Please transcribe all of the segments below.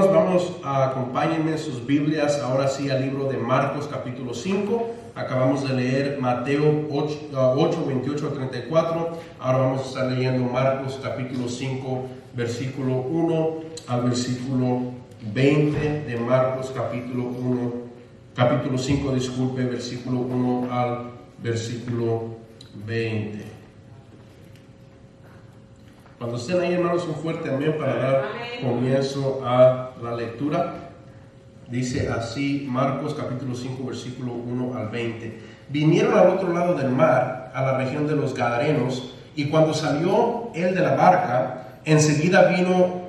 hermanos, acompáñenme en sus Biblias, ahora sí al libro de Marcos capítulo 5. Acabamos de leer Mateo 8, 28 al 34. Ahora vamos a estar leyendo Marcos capítulo 5, versículo 1 al versículo 20 de Marcos capítulo 5, versículo 1 al versículo 20. Cuando estén ahí, hermanos, un fuerte amén para dar comienzo a la lectura. Dice así Marcos capítulo 5, versículo 1 al 20. Vinieron al otro lado del mar, a la región de los Gadarenos, y cuando salió él de la barca, enseguida vino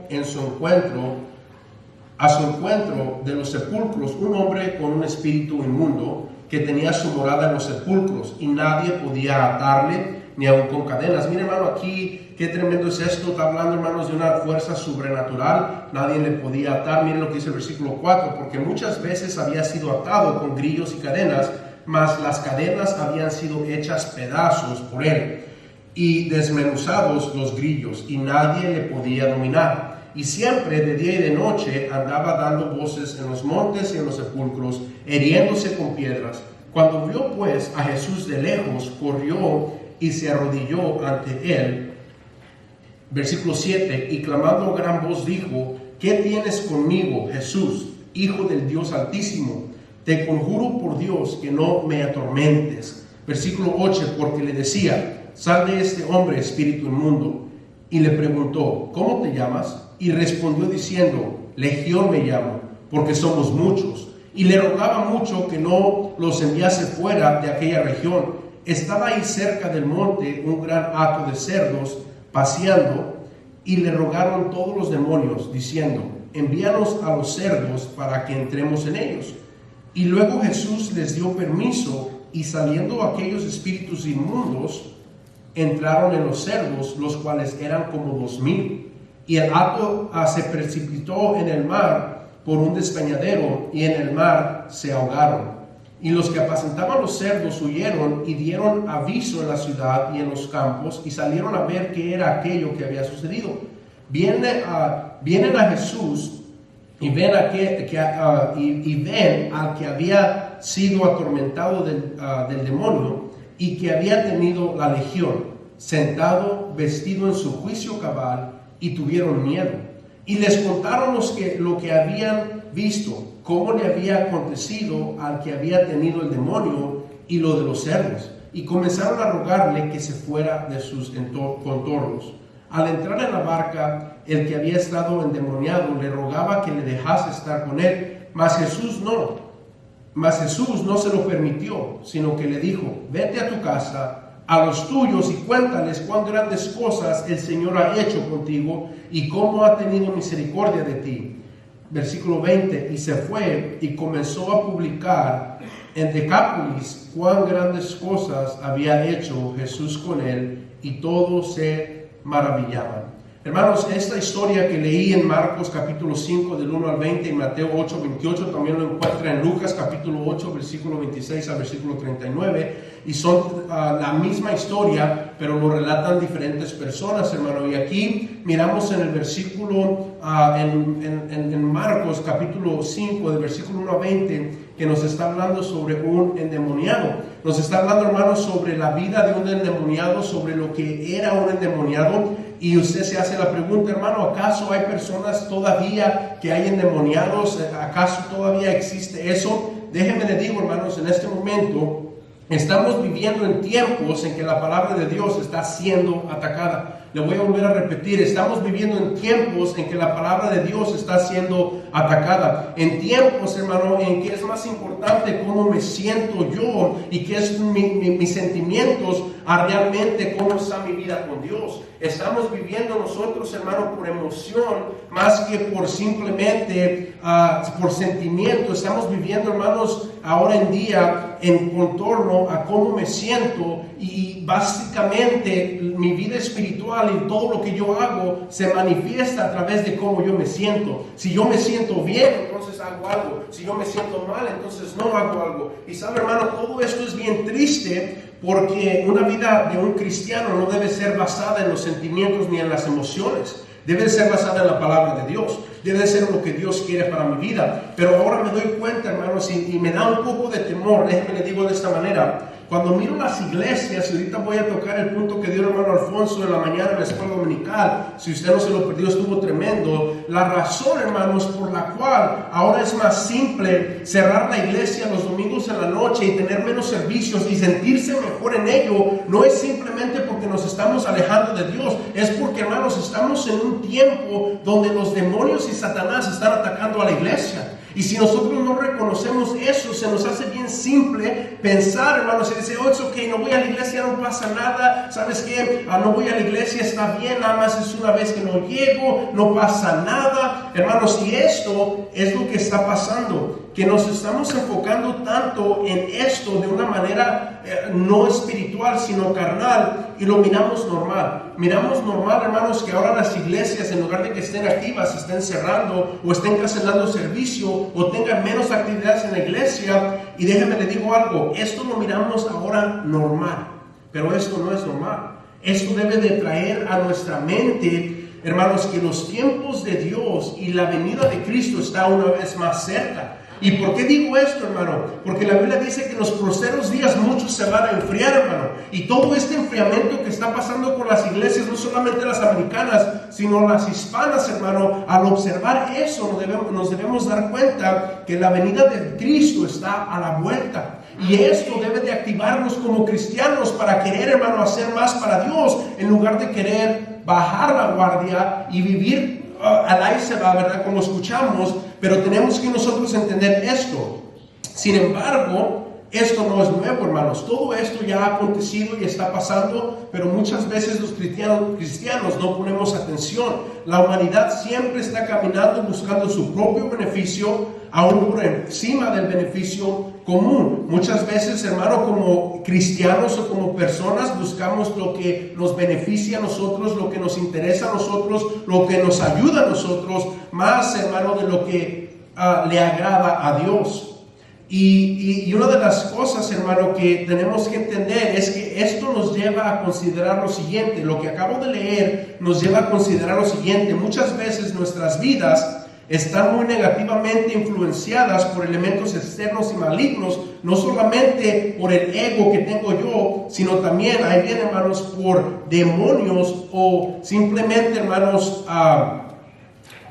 a su encuentro de los sepulcros un hombre con un espíritu inmundo que tenía su morada en los sepulcros, y nadie podía atarle ni aun con cadenas. Mire, hermano, aquí qué tremendo es esto. Está hablando, hermanos, de una fuerza sobrenatural. Nadie le podía atar. Miren lo que dice el versículo 4, porque muchas veces había sido atado con grillos y cadenas, mas las cadenas habían sido hechas pedazos por él y desmenuzados los grillos, y nadie le podía dominar. Y siempre de día y de noche andaba dando voces en los montes y en los sepulcros, hiriéndose con piedras. Cuando vio pues a Jesús de lejos, corrió y se arrodilló ante él. Versículo 7, y clamando a gran voz dijo: ¿qué tienes conmigo, Jesús, Hijo del Dios Altísimo? Te conjuro por Dios que no me atormentes. Versículo 8, porque le decía: sal de este hombre, espíritu inmundo. Y le preguntó: ¿cómo te llamas? Y respondió diciendo: Legión me llamo, porque somos muchos. Y le rogaba mucho que no los enviase fuera de aquella región. Estaba ahí cerca del monte un gran hato de cerdos paseando, y le rogaron todos los demonios, diciendo: envíanos a los cerdos para que entremos en ellos. Y luego Jesús les dio permiso, y saliendo aquellos espíritus inmundos, entraron en los cerdos, los cuales eran como 2,000. Y el hato se precipitó en el mar por un despeñadero, y en el mar se ahogaron. Y los que apacentaban los cerdos huyeron y dieron aviso en la ciudad y en los campos, y salieron a ver qué era aquello que había sucedido. Vienen a Jesús y ven al que había sido atormentado del demonio y que había tenido la legión, sentado, vestido en su juicio cabal, y tuvieron miedo. Y les contaron lo que habían visto, cómo le había acontecido al que había tenido el demonio y lo de los cerdos, y comenzaron a rogarle que se fuera de sus contornos. Al entrar en la barca, el que había estado endemoniado le rogaba que le dejase estar con él, mas Jesús no se lo permitió, sino que le dijo: vete a tu casa, a los tuyos, y cuéntales cuán grandes cosas el Señor ha hecho contigo y cómo ha tenido misericordia de ti. Versículo 20, y se fue y comenzó a publicar en Decápolis cuán grandes cosas había hecho Jesús con él, y todos se maravillaban. Hermanos, esta historia que leí en Marcos capítulo 5 del 1 al 20 y Mateo 8, 28, también lo encuentra en Lucas capítulo 8, versículo 26 al versículo 39, y son la misma historia, pero lo relatan diferentes personas, hermano. Y aquí miramos en el versículo, en Marcos capítulo 5, del versículo 1 a 20, que nos está hablando sobre un endemoniado. Nos está hablando, hermanos, sobre la vida de un endemoniado, sobre lo que era un endemoniado. Y usted se hace la pregunta, hermano: ¿acaso hay personas todavía que hay endemoniados? ¿Acaso todavía existe eso? Déjenme le digo, hermanos, en este momento estamos viviendo en tiempos en que la palabra de Dios está siendo atacada. Le voy a volver a repetir: estamos viviendo en tiempos en que la palabra de Dios está siendo atacada. En tiempos, hermano, en que es más importante cómo me siento yo y qué es mis sentimientos a realmente cómo está mi vida con Dios. Estamos viviendo nosotros, hermano, por emoción más que por simplemente por sentimiento. Estamos viviendo, hermanos, ahora en día en contorno a cómo me siento, y básicamente mi vida espiritual y todo lo que yo hago se manifiesta a través de cómo yo me siento. Si yo me siento bien, entonces hago algo. Si yo me siento mal, entonces no hago algo. Y sabe, hermano, todo esto es bien triste, porque una vida de un cristiano no debe ser basada en los sentimientos ni en las emociones. Debe de ser basada en la palabra de Dios. Debe de ser lo que Dios quiere para mi vida. Pero ahora me doy cuenta, hermanos, y me da un poco de temor. Déjenme le digo de esta manera. Cuando miro las iglesias, y ahorita voy a tocar el punto que dio el hermano Alfonso en la mañana en la escuela dominical, si usted no se lo perdió, estuvo tremendo. La razón, hermanos, por la cual ahora es más simple cerrar la iglesia los domingos en la noche y tener menos servicios y sentirse mejor en ello, no es simplemente porque nos estamos alejando de Dios, es porque, hermanos, estamos en un tiempo donde los demonios y Satanás están atacando a la iglesia. Y si nosotros no reconocemos eso, se nos hace bien simple pensar, hermanos, y decir, oh, es ok, no voy a la iglesia, no pasa nada, ¿sabes qué? No voy a la iglesia, está bien, nada más es una vez que no llego, no pasa nada. Hermanos, y esto es lo que está pasando, que nos estamos enfocando tanto en esto de una manera no espiritual, sino carnal, y lo miramos normal. Miramos normal, hermanos, que ahora las iglesias, en lugar de que estén activas, estén cerrando o estén cancelando servicio o tengan menos actividades en la iglesia. Y déjenme le digo algo, esto lo miramos ahora normal, pero esto no es normal. Esto debe de traer a nuestra mente, hermanos, que los tiempos de Dios y la venida de Cristo está una vez más cerca. ¿Y por qué digo esto, hermano? Porque la Biblia dice que en los postreros días muchos se van a enfriar, hermano. Y todo este enfriamiento que está pasando con las iglesias, no solamente las americanas, sino las hispanas, hermano, al observar eso nos debemos dar cuenta que la venida de Cristo está a la vuelta. Y esto debe de activarnos como cristianos para querer, hermano, hacer más para Dios, en lugar de querer bajar la guardia y vivir al aire se va, ¿verdad? Como escuchamos, pero tenemos que nosotros entender esto. Sin embargo, esto no es nuevo, hermanos. Todo esto ya ha acontecido y está pasando, pero muchas veces los cristianos no ponemos atención. La humanidad siempre está caminando buscando su propio beneficio, aún por encima del beneficio común. Muchas veces, hermano, como cristianos o como personas buscamos lo que nos beneficia a nosotros, lo que nos interesa a nosotros, lo que nos ayuda a nosotros, más, hermano, de lo que le agrada a Dios. Y una de las cosas, hermano, que tenemos que entender es que esto nos lleva a considerar lo siguiente. Lo que acabo de leer nos lleva a considerar lo siguiente. Muchas veces nuestras vidas están muy negativamente influenciadas por elementos externos y malignos, no solamente por el ego que tengo yo, sino también, ahí viene, hermanos, por demonios o simplemente, hermanos,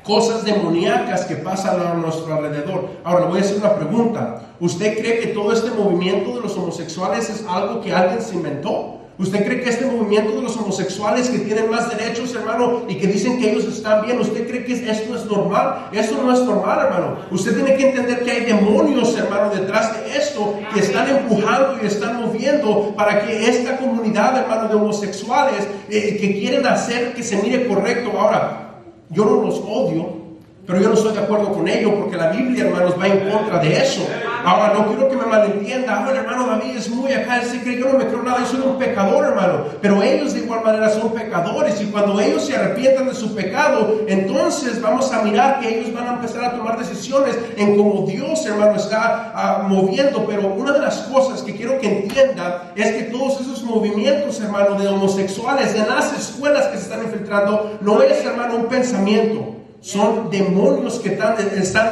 cosas demoníacas que pasan a nuestro alrededor. Ahora le voy a hacer una pregunta. ¿Usted cree que todo este movimiento de los homosexuales es algo que alguien se inventó? ¿Usted cree que este movimiento de los homosexuales que tienen más derechos, hermano, y que dicen que ellos están bien, usted cree que esto es normal? Eso no es normal, hermano. Usted tiene que entender que hay demonios, hermano, detrás de esto que están empujando y están moviendo para que esta comunidad, hermano, de homosexuales que quieren hacer que se mire correcto. Ahora, yo no los odio, pero yo no estoy de acuerdo con ello porque la Biblia, hermanos, va en contra de eso. Ahora, no quiero que me malentienda. El hermano David es muy acá, él se cree, yo no me creo nada, yo soy un pecador, hermano. Pero ellos de igual manera son pecadores y cuando ellos se arrepientan de su pecado, entonces vamos a mirar que ellos van a empezar a tomar decisiones en cómo Dios, hermano, está moviendo. Pero una de las cosas que quiero que entienda es que todos esos movimientos, hermano, de homosexuales en las escuelas que se están infiltrando, no es, hermano, un pensamiento. Son demonios que están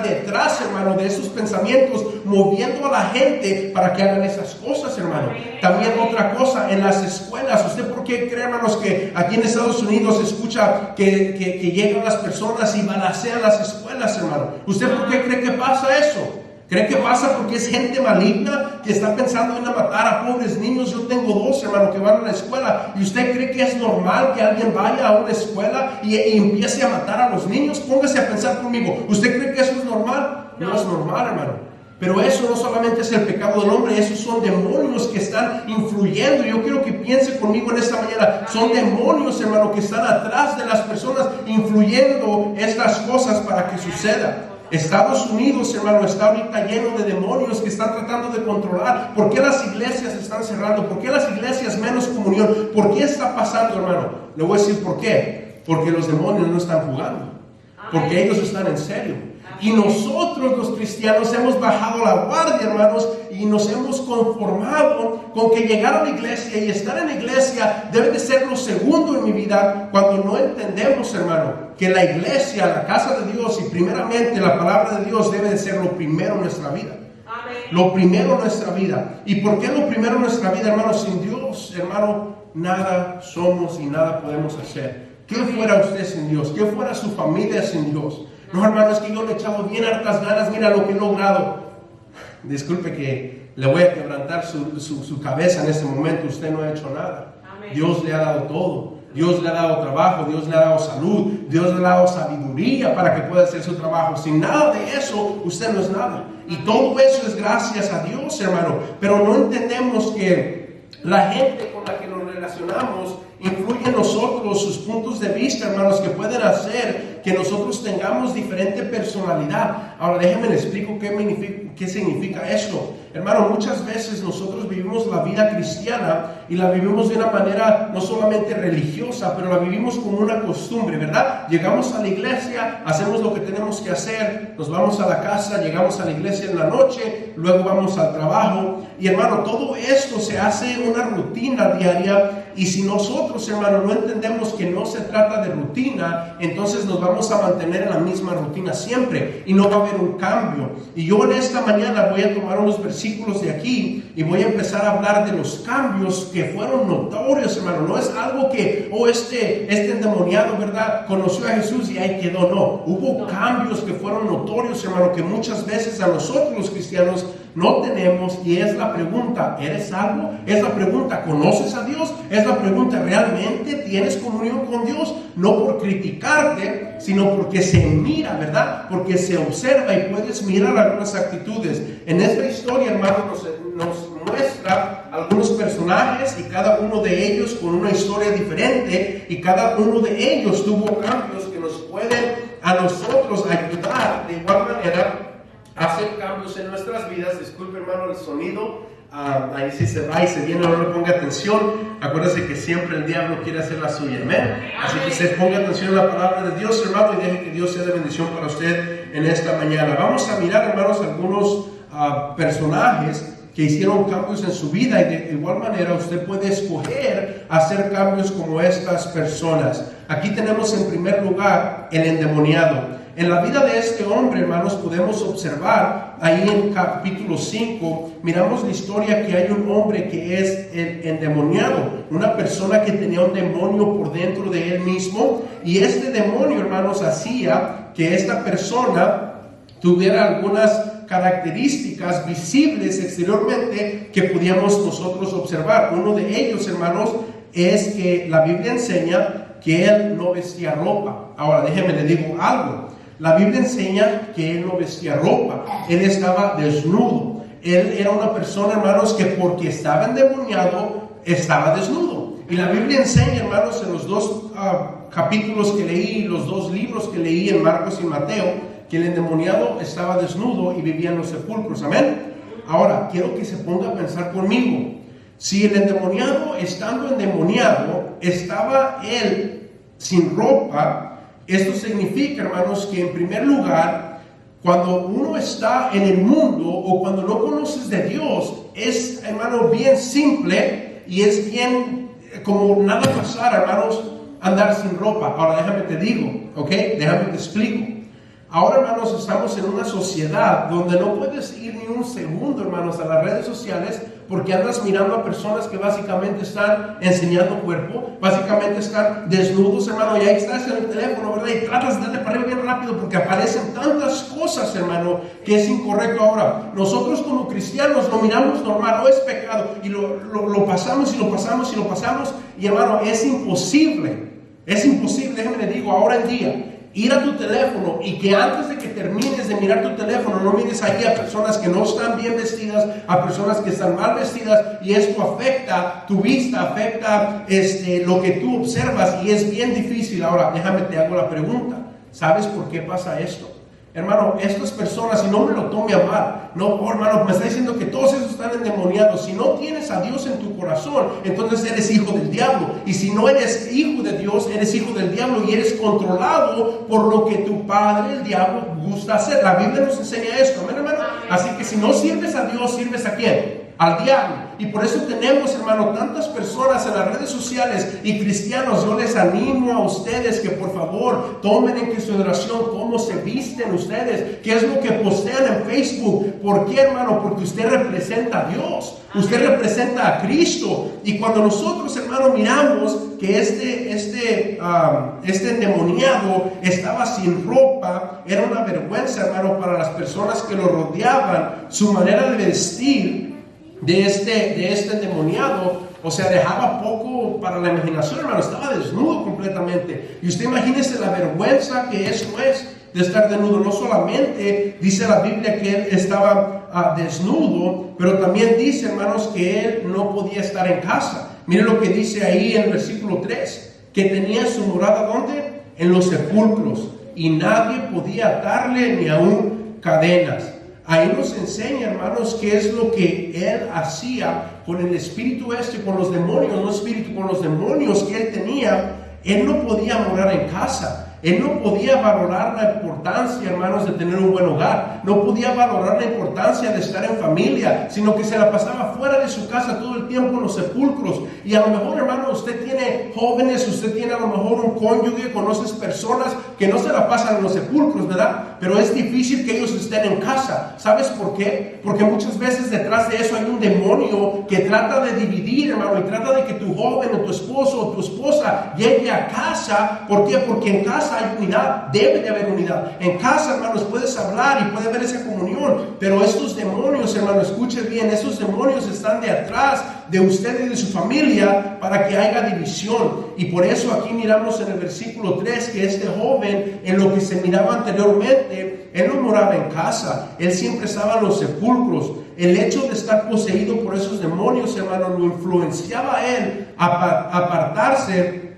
detrás, hermano, de esos pensamientos, moviendo a la gente para que hagan esas cosas, hermano. También otra cosa, en las escuelas, ¿usted por qué cree, hermanos, que aquí en Estados Unidos se escucha que llegan las personas y balacean las escuelas, hermano? ¿Usted por qué cree que pasa eso? ¿Cree que pasa porque es gente maligna que está pensando en matar a pobres niños? Yo tengo dos, hermano, que van a la escuela. ¿Y usted cree que es normal que alguien vaya a una escuela y empiece a matar a los niños? Póngase a pensar conmigo. ¿Usted cree que eso es normal? No es normal, hermano. Pero eso no solamente es el pecado del hombre, esos son demonios que están influyendo. Yo quiero que piense conmigo en esta mañana. Son demonios, hermano, que están atrás de las personas influyendo estas cosas para que suceda. Estados Unidos, hermano, está ahorita lleno de demonios que están tratando de controlar. ¿Por qué las iglesias están cerrando? ¿Por qué las iglesias menos comunión? ¿Por qué está pasando, hermano? Le voy a decir por qué. Porque los demonios no están jugando. porque ellos están en serio. Y nosotros los cristianos hemos bajado la guardia, hermanos, y nos hemos conformado con que llegar a la iglesia y estar en la iglesia debe de ser lo segundo en mi vida, cuando no entendemos, hermano, que la iglesia, la casa de Dios y primeramente la palabra de Dios debe de ser lo primero en nuestra vida. Lo primero en nuestra vida. ¿Y por qué lo primero en nuestra vida, hermano? Sin Dios, hermano, nada somos y nada podemos hacer. ¿Qué fuera usted sin Dios? ¿Qué fuera su familia sin Dios? No, hermano, es que yo le he echado bien hartas ganas, mira lo que he logrado. Disculpe que le voy a quebrantar su cabeza en este momento, usted no ha hecho nada. Amén. Dios le ha dado todo. Dios le ha dado trabajo, Dios le ha dado salud, Dios le ha dado sabiduría para que pueda hacer su trabajo. Sin nada de eso, usted no es nada. Y todo eso es gracias a Dios, hermano. Pero no entendemos que la gente con la que nos relacionamos influye en nosotros, sus puntos de vista, hermanos, que pueden hacer que nosotros tengamos diferente personalidad. Ahora déjenme les explico qué significa esto. Hermano, muchas veces nosotros vivimos la vida cristiana y la vivimos de una manera no solamente religiosa, pero la vivimos como una costumbre, ¿verdad? Llegamos a la iglesia, hacemos lo que tenemos que hacer, nos vamos a la casa, llegamos a la iglesia en la noche, luego vamos al trabajo. Y hermano, todo esto se hace una rutina diaria. Y si nosotros, hermano, no entendemos que no se trata de rutina, entonces nos vamos a mantener en la misma rutina siempre y no va a haber un cambio. Y yo en esta mañana voy a tomar unos versículos de aquí y voy a empezar a hablar de los cambios que fueron notorios, hermano. No es algo que, este endemoniado, ¿verdad?, conoció a Jesús y ahí quedó. No, hubo cambios que fueron notorios, hermano, que muchas veces a nosotros los cristianos no tenemos. Y es la pregunta, ¿eres salvo? Es la pregunta, ¿conoces a Dios? Es la pregunta, ¿realmente tienes comunión con Dios? No por criticarte, sino porque se mira, ¿verdad? Porque se observa y puedes mirar algunas actitudes. En esta historia, hermano, nos muestra algunos personajes y cada uno de ellos con una historia diferente, y cada uno de ellos tuvo cambios que nos pueden a nosotros ayudar de igual manera hacer cambios en nuestras vidas. Disculpe, hermano, el sonido. Ahí sí se va y se viene, no le ponga atención. Acuérdese que siempre el diablo quiere hacer la suya, amén. Así que se ponga atención a la palabra de Dios, hermano, y deje que Dios sea de bendición para usted en esta mañana. Vamos a mirar, hermanos, algunos personajes que hicieron cambios en su vida, y de igual manera usted puede escoger hacer cambios como estas personas. Aquí tenemos en primer lugar el endemoniado. En la vida de este hombre, hermanos, podemos observar ahí en capítulo 5, miramos la historia que hay un hombre que es el endemoniado, una persona que tenía un demonio por dentro de él mismo, y este demonio, hermanos, hacía que esta persona tuviera algunas características visibles exteriormente que podíamos nosotros observar. Uno de ellos, hermanos, es que la Biblia enseña que él no vestía ropa. Ahora déjeme le digo algo. La Biblia enseña que él no vestía ropa, él estaba desnudo. Él era una persona, hermanos, que porque estaba endemoniado, estaba desnudo. Y la Biblia enseña, hermanos, en los dos capítulos que leí, los dos libros que leí en Marcos y Mateo, que el endemoniado estaba desnudo y vivía en los sepulcros, amén. Ahora, quiero que se ponga a pensar conmigo. Si el endemoniado, estando endemoniado, estaba él sin ropa, esto significa, hermanos, que en primer lugar, cuando uno está en el mundo o cuando no conoces de Dios, es, hermano, bien simple y es bien como nada pasar, hermanos, andar sin ropa. Ahora déjame te digo, ¿ok? Déjame te explico. Ahora, hermanos, estamos en una sociedad donde no puedes ir ni un segundo, hermanos, a las redes sociales, porque andas mirando a personas que básicamente están enseñando cuerpo, básicamente están desnudos, hermano, y ahí estás en el teléfono, ¿verdad? Y tratas de darle para arriba bien rápido porque aparecen tantas cosas, hermano, que es incorrecto. Ahora, nosotros como cristianos lo miramos normal, no es pecado, y lo pasamos y lo pasamos y lo pasamos, y hermano, es imposible, déjeme le digo, ahora en día, ir a tu teléfono y que antes de que termines de mirar tu teléfono no mires ahí a personas que no están bien vestidas, a personas que están mal vestidas, y esto afecta tu vista, afecta lo que tú observas, y es bien difícil. Ahora déjame te hago la pregunta, ¿sabes por qué pasa esto? Hermano, estas personas, y no me lo tome a mal, no, oh, hermano, me está diciendo que todos esos están endemoniados. Si no tienes a Dios en tu corazón, entonces eres hijo del diablo. Y si no eres hijo de Dios, eres hijo del diablo y eres controlado por lo que tu padre, el diablo, gusta hacer. La Biblia nos enseña esto, amén, hermano. Así que si no sirves a Dios, ¿sirves a quién? Al diablo. Y por eso tenemos, hermano, tantas personas en las redes sociales y cristianos. Yo les animo a ustedes que por favor tomen en consideración cómo se visten ustedes, qué es lo que postean en Facebook. ¿Por qué, hermano? Porque usted representa a Dios, usted representa a Cristo. Y cuando nosotros, hermano, miramos que este endemoniado estaba sin ropa, era una vergüenza, hermano, para las personas que lo rodeaban. Su manera de vestir de este endemoniado, o sea, dejaba poco para la imaginación, hermano. Estaba desnudo completamente. Y usted imagínese la vergüenza que eso es, de estar desnudo. No solamente dice la Biblia que él estaba desnudo, pero también dice, hermanos, que él no podía estar en casa. Mire lo que dice ahí en el versículo 3, que tenía su morada, ¿dónde? En los sepulcros, y nadie podía atarle ni aún cadenas. Ahí nos enseña, hermanos, qué es lo que él hacía con el espíritu con los demonios, no espíritu, con los demonios que él tenía. Él no podía morar en casa. Él no podía valorar la importancia, hermanos, de tener un buen hogar. No podía valorar la importancia de estar en familia, sino que se la pasaba fuera de su casa todo el tiempo en los sepulcros. Y a lo mejor, hermano, usted tiene jóvenes, usted tiene a lo mejor un cónyuge, conoces personas que no se la pasan en los sepulcros, ¿verdad? Pero es difícil que ellos estén en casa. ¿Sabes por qué? Porque muchas veces detrás de eso hay un demonio que trata de dividir, hermano, y trata de que tu joven o tu esposo o tu esposa llegue a casa. ¿Por qué? Porque en casa hay unidad, debe de haber unidad. En casa, hermanos, puedes hablar y puede haber esa comunión, pero estos demonios, hermano, escuche bien, esos demonios están de atrás de usted y de su familia para que haya división. Y por eso aquí miramos en el versículo 3 que este joven, en lo que se miraba anteriormente, él no moraba en casa, él siempre estaba en los sepulcros. El hecho de estar poseído por esos demonios, hermano, lo influenciaba a él a apartarse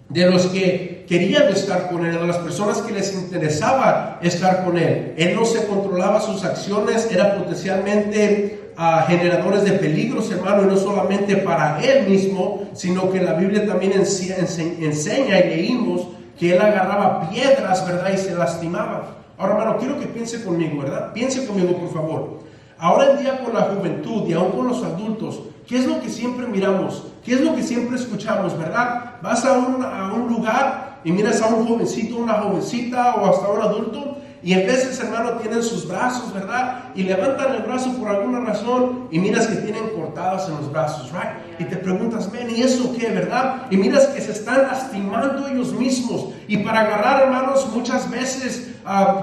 de los que querían estar con él, de las personas que les interesaba estar con él. Él no se controlaba sus acciones, era potencialmente generadores de peligros, hermano, y no solamente para él mismo, sino que la Biblia también enseña y leímos que él agarraba piedras, ¿verdad? Y se lastimaba. Ahora, hermano, quiero que piense conmigo, ¿verdad? Piense conmigo, por favor. Ahora en día con la juventud y aún con los adultos, ¿qué es lo que siempre miramos? ¿Qué es lo que siempre escuchamos, verdad? Vas a un lugar y miras a un jovencito, una jovencita o hasta un adulto, y en veces, hermano, tienen sus brazos, ¿verdad? Y levantan el brazo por alguna razón y miras que tienen cortadas en los brazos, ¿right? Y te preguntas, ven, ¿y eso qué, verdad? Y miras que se están lastimando ellos mismos. Y para agarrar, hermanos, muchas veces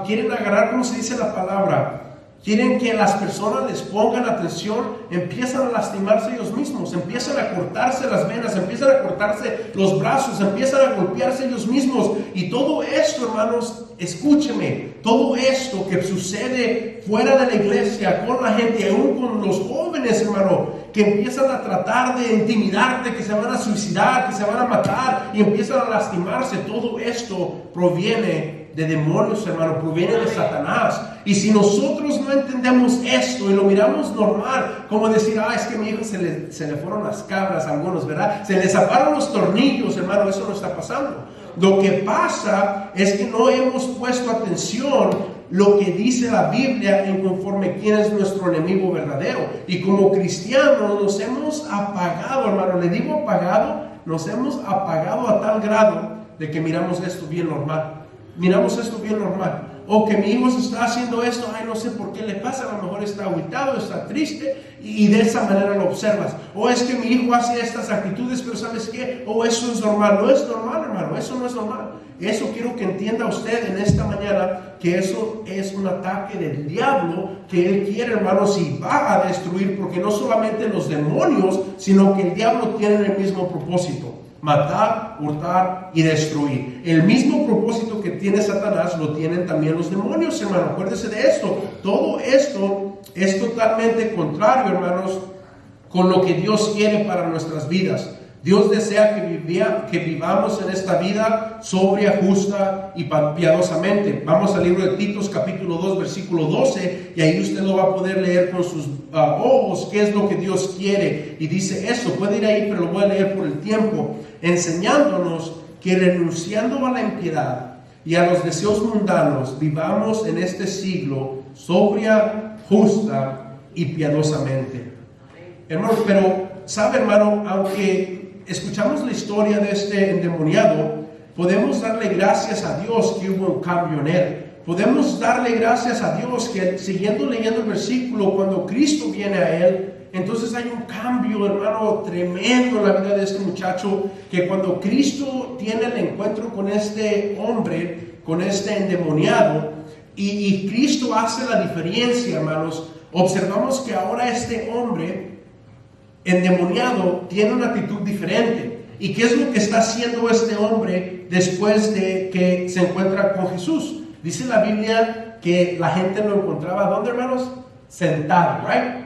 quieren agarrar, ¿cómo se dice la palabra? Quieren que las personas les pongan atención, empiezan a lastimarse ellos mismos, empiezan a cortarse las venas, empiezan a cortarse los brazos, empiezan a golpearse ellos mismos. Y todo esto, hermanos, escúcheme, todo esto que sucede fuera de la iglesia, con la gente, aún con los jóvenes, hermano, que empiezan a tratar de intimidarte, que se van a suicidar, que se van a matar y empiezan a lastimarse, todo esto proviene de demonios, hermano, proviene de Satanás. Y si nosotros no entendemos esto y lo miramos normal, como decir, es que a mi hijo se le fueron las cabras a algunos, ¿verdad? Se le zaparon los tornillos, hermano, eso no está pasando. Lo que pasa es que no hemos puesto atención lo que dice la Biblia en conforme quién es nuestro enemigo verdadero. Y como cristianos nos hemos apagado, hermano, le digo apagado, nos hemos apagado a tal grado de que miramos esto bien normal. Miramos esto bien normal. O que mi hijo se está haciendo esto, no sé por qué le pasa, a lo mejor está agüitado, está triste, y de esa manera lo observas. O es que mi hijo hace estas actitudes, pero ¿sabes qué? Eso es normal. No es normal, hermano, eso no es normal. Eso quiero que entienda usted en esta mañana, que eso es un ataque del diablo, que él quiere, hermanos, y va a destruir, porque no solamente los demonios, sino que el diablo tiene el mismo propósito: matar, hurtar y destruir. El mismo propósito que tiene Satanás lo tienen también los demonios, hermano. Acuérdese de esto. Todo esto es totalmente contrario, hermanos, con lo que Dios quiere para nuestras vidas. Dios desea que vivamos en esta vida sobria, justa y piadosamente. Vamos al libro de Tito, capítulo 2, versículo 12, y ahí usted lo va a poder leer con sus ojos, qué es lo que Dios quiere. Y dice esto, puede ir ahí, pero lo voy a leer por el tiempo, enseñándonos que renunciando a la impiedad y a los deseos mundanos, vivamos en este siglo sobria, justa y piadosamente. Hermano, pero, ¿sabe, hermano? Aunque escuchamos la historia de este endemoniado, podemos darle gracias a Dios que hubo un cambio en él. Podemos darle gracias a Dios que, siguiendo leyendo el versículo, cuando Cristo viene a él, entonces hay un cambio, hermano, tremendo en la vida de este muchacho, que cuando Cristo tiene el encuentro con este hombre, con este endemoniado, y Cristo hace la diferencia, hermanos, observamos que ahora este hombre endemoniado tiene una actitud diferente. ¿Y qué es lo que está haciendo este hombre después de que se encuentra con Jesús? Dice la Biblia que la gente lo encontraba, ¿dónde, hermanos? Sentado, right?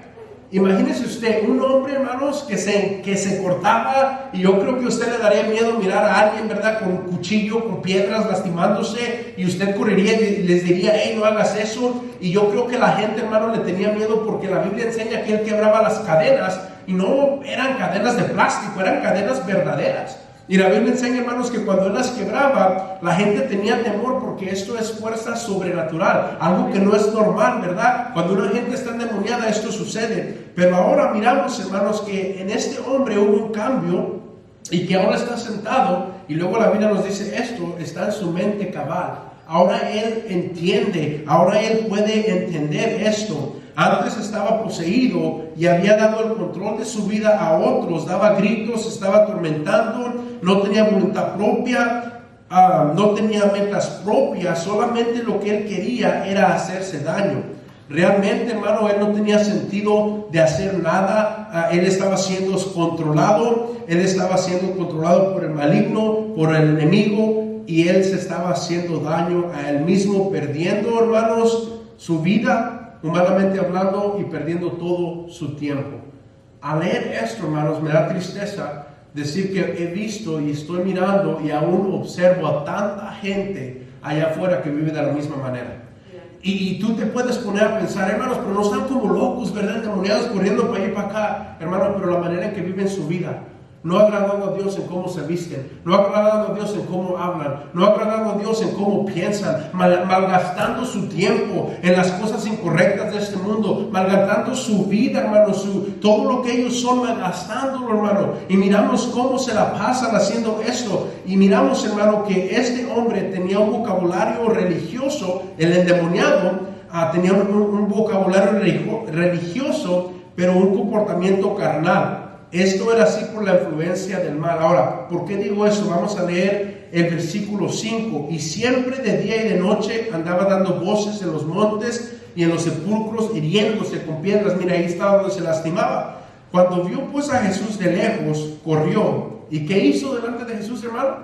Imagínese usted, un hombre, hermanos, que se cortaba, y yo creo que a usted le daría miedo mirar a alguien, ¿verdad? Con un cuchillo, con piedras, lastimándose, y usted correría y les diría, hey, no hagas eso. Y yo creo que la gente, hermano, le tenía miedo porque la Biblia enseña que él quebraba las cadenas, y no eran cadenas de plástico, eran cadenas verdaderas. Y la Biblia enseña, hermanos, que cuando él las quebraba, la gente tenía temor porque esto es fuerza sobrenatural, algo que no es normal, ¿verdad? Cuando una gente está endemoniada, esto sucede. Pero ahora miramos, hermanos, que en este hombre hubo un cambio y que ahora está sentado, y luego la Biblia nos dice esto, está en su mente cabal. Ahora él entiende, ahora él puede entender esto. Antes estaba poseído y había dado el control de su vida a otros, daba gritos, estaba atormentando, no tenía voluntad propia, no tenía metas propias, solamente lo que él quería era hacerse daño. Realmente, hermano, él no tenía sentido de hacer nada, él estaba siendo controlado por el maligno, por el enemigo, y él se estaba haciendo daño a él mismo, perdiendo, hermanos, su vida, humanamente hablando, y perdiendo todo su tiempo. Al leer esto, hermanos, me da tristeza decir que he visto y estoy mirando y aún observo a tanta gente allá afuera que vive de la misma manera. Y tú te puedes poner a pensar, hermanos, pero no están como locos, ¿verdad? Endemoniados corriendo para allá y para acá, hermano, pero la manera en que viven su vida, no agradando a Dios en cómo se visten, no agradando a Dios en cómo hablan, no agradando a Dios en cómo piensan, malgastando su tiempo en las cosas incorrectas de este mundo, malgastando su vida, hermano, todo lo que ellos son, malgastándolo, hermano. Y miramos cómo se la pasan haciendo esto. Y miramos, hermano, que este hombre tenía un vocabulario religioso, el endemoniado tenía un vocabulario religioso, pero un comportamiento carnal. Esto era así por la influencia del mal. Ahora, ¿por qué digo eso? Vamos a leer el versículo 5. Y siempre de día y de noche andaba dando voces en los montes y en los sepulcros, hiriéndose con piedras. Mira, ahí estaba donde se lastimaba. Cuando vio pues a Jesús de lejos, corrió. ¿Y qué hizo delante de Jesús, hermano?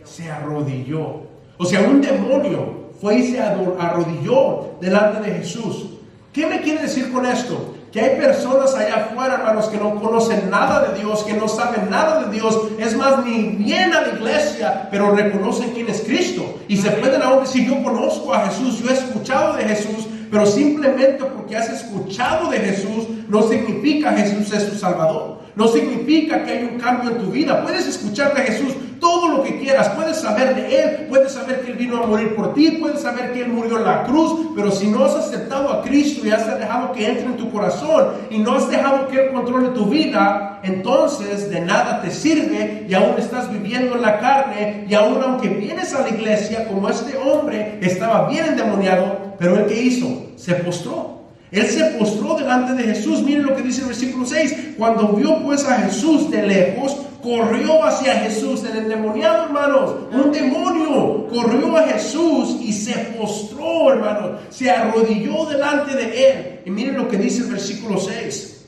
Se arrodilló. O sea, un demonio fue y se arrodilló delante de Jesús. ¿Qué me quiere decir con esto? Que hay personas allá afuera, hermanos, que no conocen nada de Dios, que no saben nada de Dios, es más, ni vienen a la iglesia, pero reconocen quién es Cristo. Y se pueden aún decir, yo conozco a Jesús, yo he escuchado de Jesús, pero simplemente porque has escuchado de Jesús, no significa que Jesús es tu Salvador. No significa que hay un cambio en tu vida. Puedes escuchar de Jesús todo lo que quieras, puedes saber de Él, puedes saber que Él vino a morir por ti, puedes saber que Él murió en la cruz, pero si no has aceptado a Cristo y has dejado que entre en tu corazón y no has dejado que Él controle tu vida, entonces de nada te sirve y aún estás viviendo en la carne, y aún aunque vienes a la iglesia como este hombre estaba bien endemoniado, pero ¿él qué hizo? Se postró. Él se postró delante de Jesús. Miren lo que dice el versículo 6. Cuando vio pues a Jesús de lejos, corrió hacia Jesús. El endemoniado, hermanos, un demonio, corrió a Jesús y se postró, hermanos. Se arrodilló delante de él. Y miren lo que dice el versículo 6.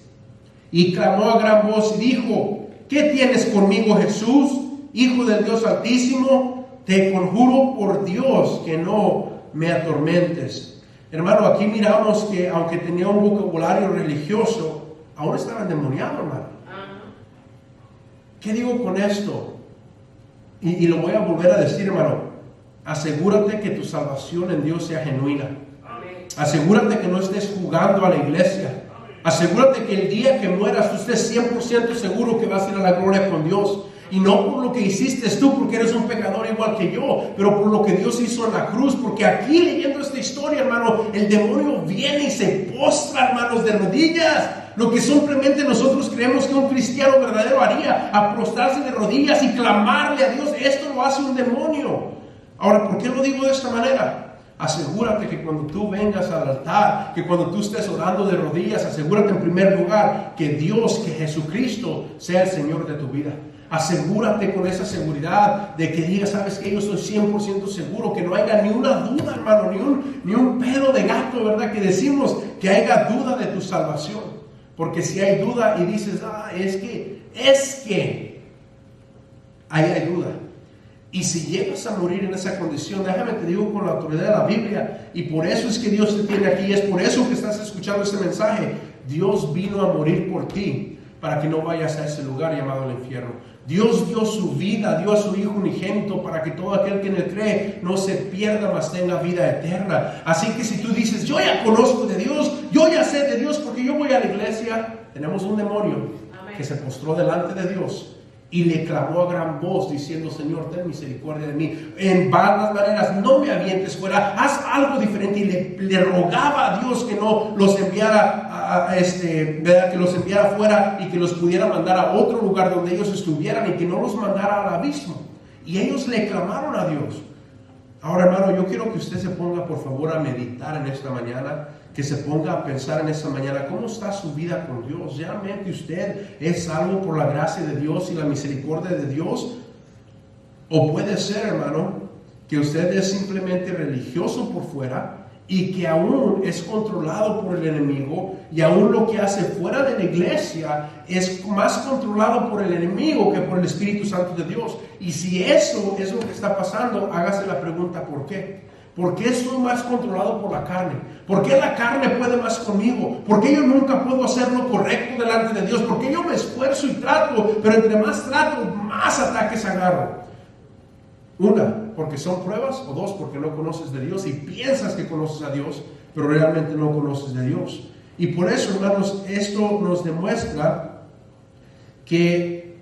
Y clamó a gran voz y dijo: ¿qué tienes conmigo, Jesús, Hijo del Dios Altísimo? Te conjuro por Dios que no me atormentes. Hermano, aquí miramos que aunque tenía un vocabulario religioso, aún estaba endemoniado, hermano. ¿Qué digo con esto? Y lo voy a volver a decir, hermano. Asegúrate que tu salvación en Dios sea genuina. Asegúrate que no estés jugando a la iglesia. Asegúrate que el día que mueras tú estés 100% seguro que vas a ir a la gloria con Dios. Y no por lo que hiciste tú, porque eres un pecador igual que yo, pero por lo que Dios hizo en la cruz. Porque aquí leyendo esta historia, hermano, el demonio viene y se postra, hermanos, de rodillas. Lo que simplemente nosotros creemos que un cristiano verdadero haría, a prostrarse de rodillas y clamarle a Dios. Esto lo hace un demonio. Ahora, ¿por qué lo digo de esta manera? Asegúrate que cuando tú vengas al altar, que cuando tú estés orando de rodillas, asegúrate en primer lugar que Dios, que Jesucristo sea el Señor de tu vida. Asegúrate con esa seguridad de que digas, sabes que yo estoy 100% seguro, que no haya ni una duda, hermano, ni un pedo de gato, ¿verdad? Que decimos que haya duda de tu salvación. Porque si hay duda y dices, es que, ahí hay duda. Y si llegas a morir en esa condición, déjame te digo con la autoridad de la Biblia, y por eso es que Dios te tiene aquí, es por eso que estás escuchando este mensaje. Dios vino a morir por ti, para que no vayas a ese lugar llamado el infierno. Dios dio su vida, dio a su Hijo unigénito, para que todo aquel que en él cree no se pierda, mas tenga vida eterna. Así que si tú dices, yo ya conozco de Dios, yo ya sé de Dios, porque yo voy a la iglesia, tenemos un demonio que se postró delante de Dios y le clamó a gran voz diciendo, Señor, ten misericordia de mí. En varias maneras, no me avientes fuera, haz algo diferente. Y le rogaba a Dios que no los enviara, que los enviara fuera y que los pudiera mandar a otro lugar donde ellos estuvieran y que no los mandara al abismo. Y ellos le clamaron a Dios. Ahora, hermano, yo quiero que usted se ponga, por favor, a meditar en esta mañana, que se ponga a pensar en esta mañana, ¿cómo está su vida con Dios? ¿Realmente usted es salvo por la gracia de Dios y la misericordia de Dios? O puede ser, hermano, que usted es simplemente religioso por fuera y que aún es controlado por el enemigo, y aún lo que hace fuera de la iglesia es más controlado por el enemigo que por el Espíritu Santo de Dios. Y si eso es lo que está pasando, hágase la pregunta, ¿por qué? ¿Por qué soy más controlado por la carne? ¿Por qué la carne puede más conmigo? ¿Por qué yo nunca puedo hacer lo correcto delante de Dios? ¿Por qué yo me esfuerzo y trato, pero entre más trato, más ataques agarro? Una, porque son pruebas, o dos, porque no conoces de Dios y piensas que conoces a Dios, pero realmente no conoces de Dios. Y por eso, hermanos, esto nos demuestra que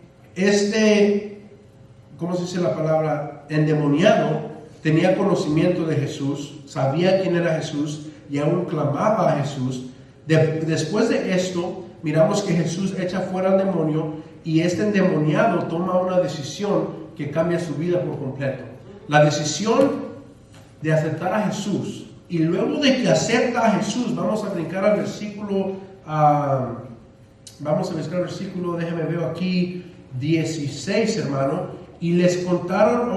¿cómo se dice la palabra? Endemoniado tenía conocimiento de Jesús, sabía quién era Jesús y aún clamaba a Jesús. Después de esto, miramos que Jesús echa fuera al demonio y este endemoniado toma una decisión que cambia su vida por completo. La decisión de aceptar a Jesús. Y luego de que acepta a Jesús, vamos a brincar al versículo, déjeme ver aquí, 16, hermano. Y les contaron,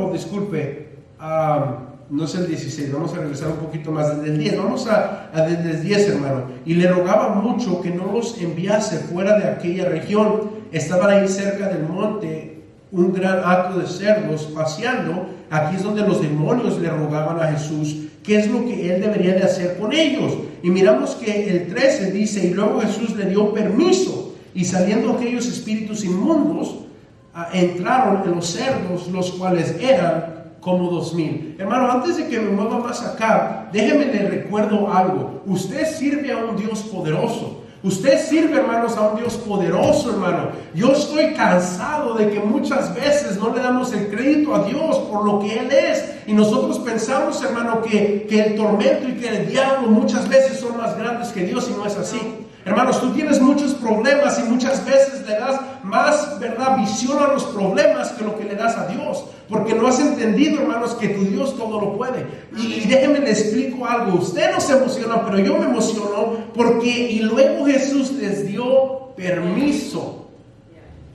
no es el 16, vamos a regresar un poquito más, desde el 10, desde el 10, hermano. Y le rogaba mucho que no los enviase fuera de aquella región. Estaban ahí cerca del monte un gran hato de cerdos paseando. Aquí es donde los demonios le rogaban a Jesús qué es lo que él debería de hacer con ellos. Y miramos que el 13 dice, y luego Jesús le dio permiso, y saliendo aquellos espíritus inmundos, entraron en los cerdos, los cuales eran como 2,000. Hermano, antes de que me mueva más acá, déjeme le recuerdo algo. Usted sirve a un Dios poderoso. Usted sirve, hermanos, a un Dios poderoso, hermano. Yo estoy cansado de que muchas veces no le damos el crédito a Dios por lo que Él es. Y nosotros pensamos, hermano, que el tormento y que el diablo muchas veces son más grandes que Dios, y no es así. Hermanos, tú tienes muchos problemas y muchas veces le das más, ¿verdad?, visión a los problemas que lo que le das a Dios. Porque no has entendido, hermanos, que tu Dios todo lo puede. Y déjenme le explico algo. Usted no se emociona, pero yo me emociono y luego Jesús les dio permiso.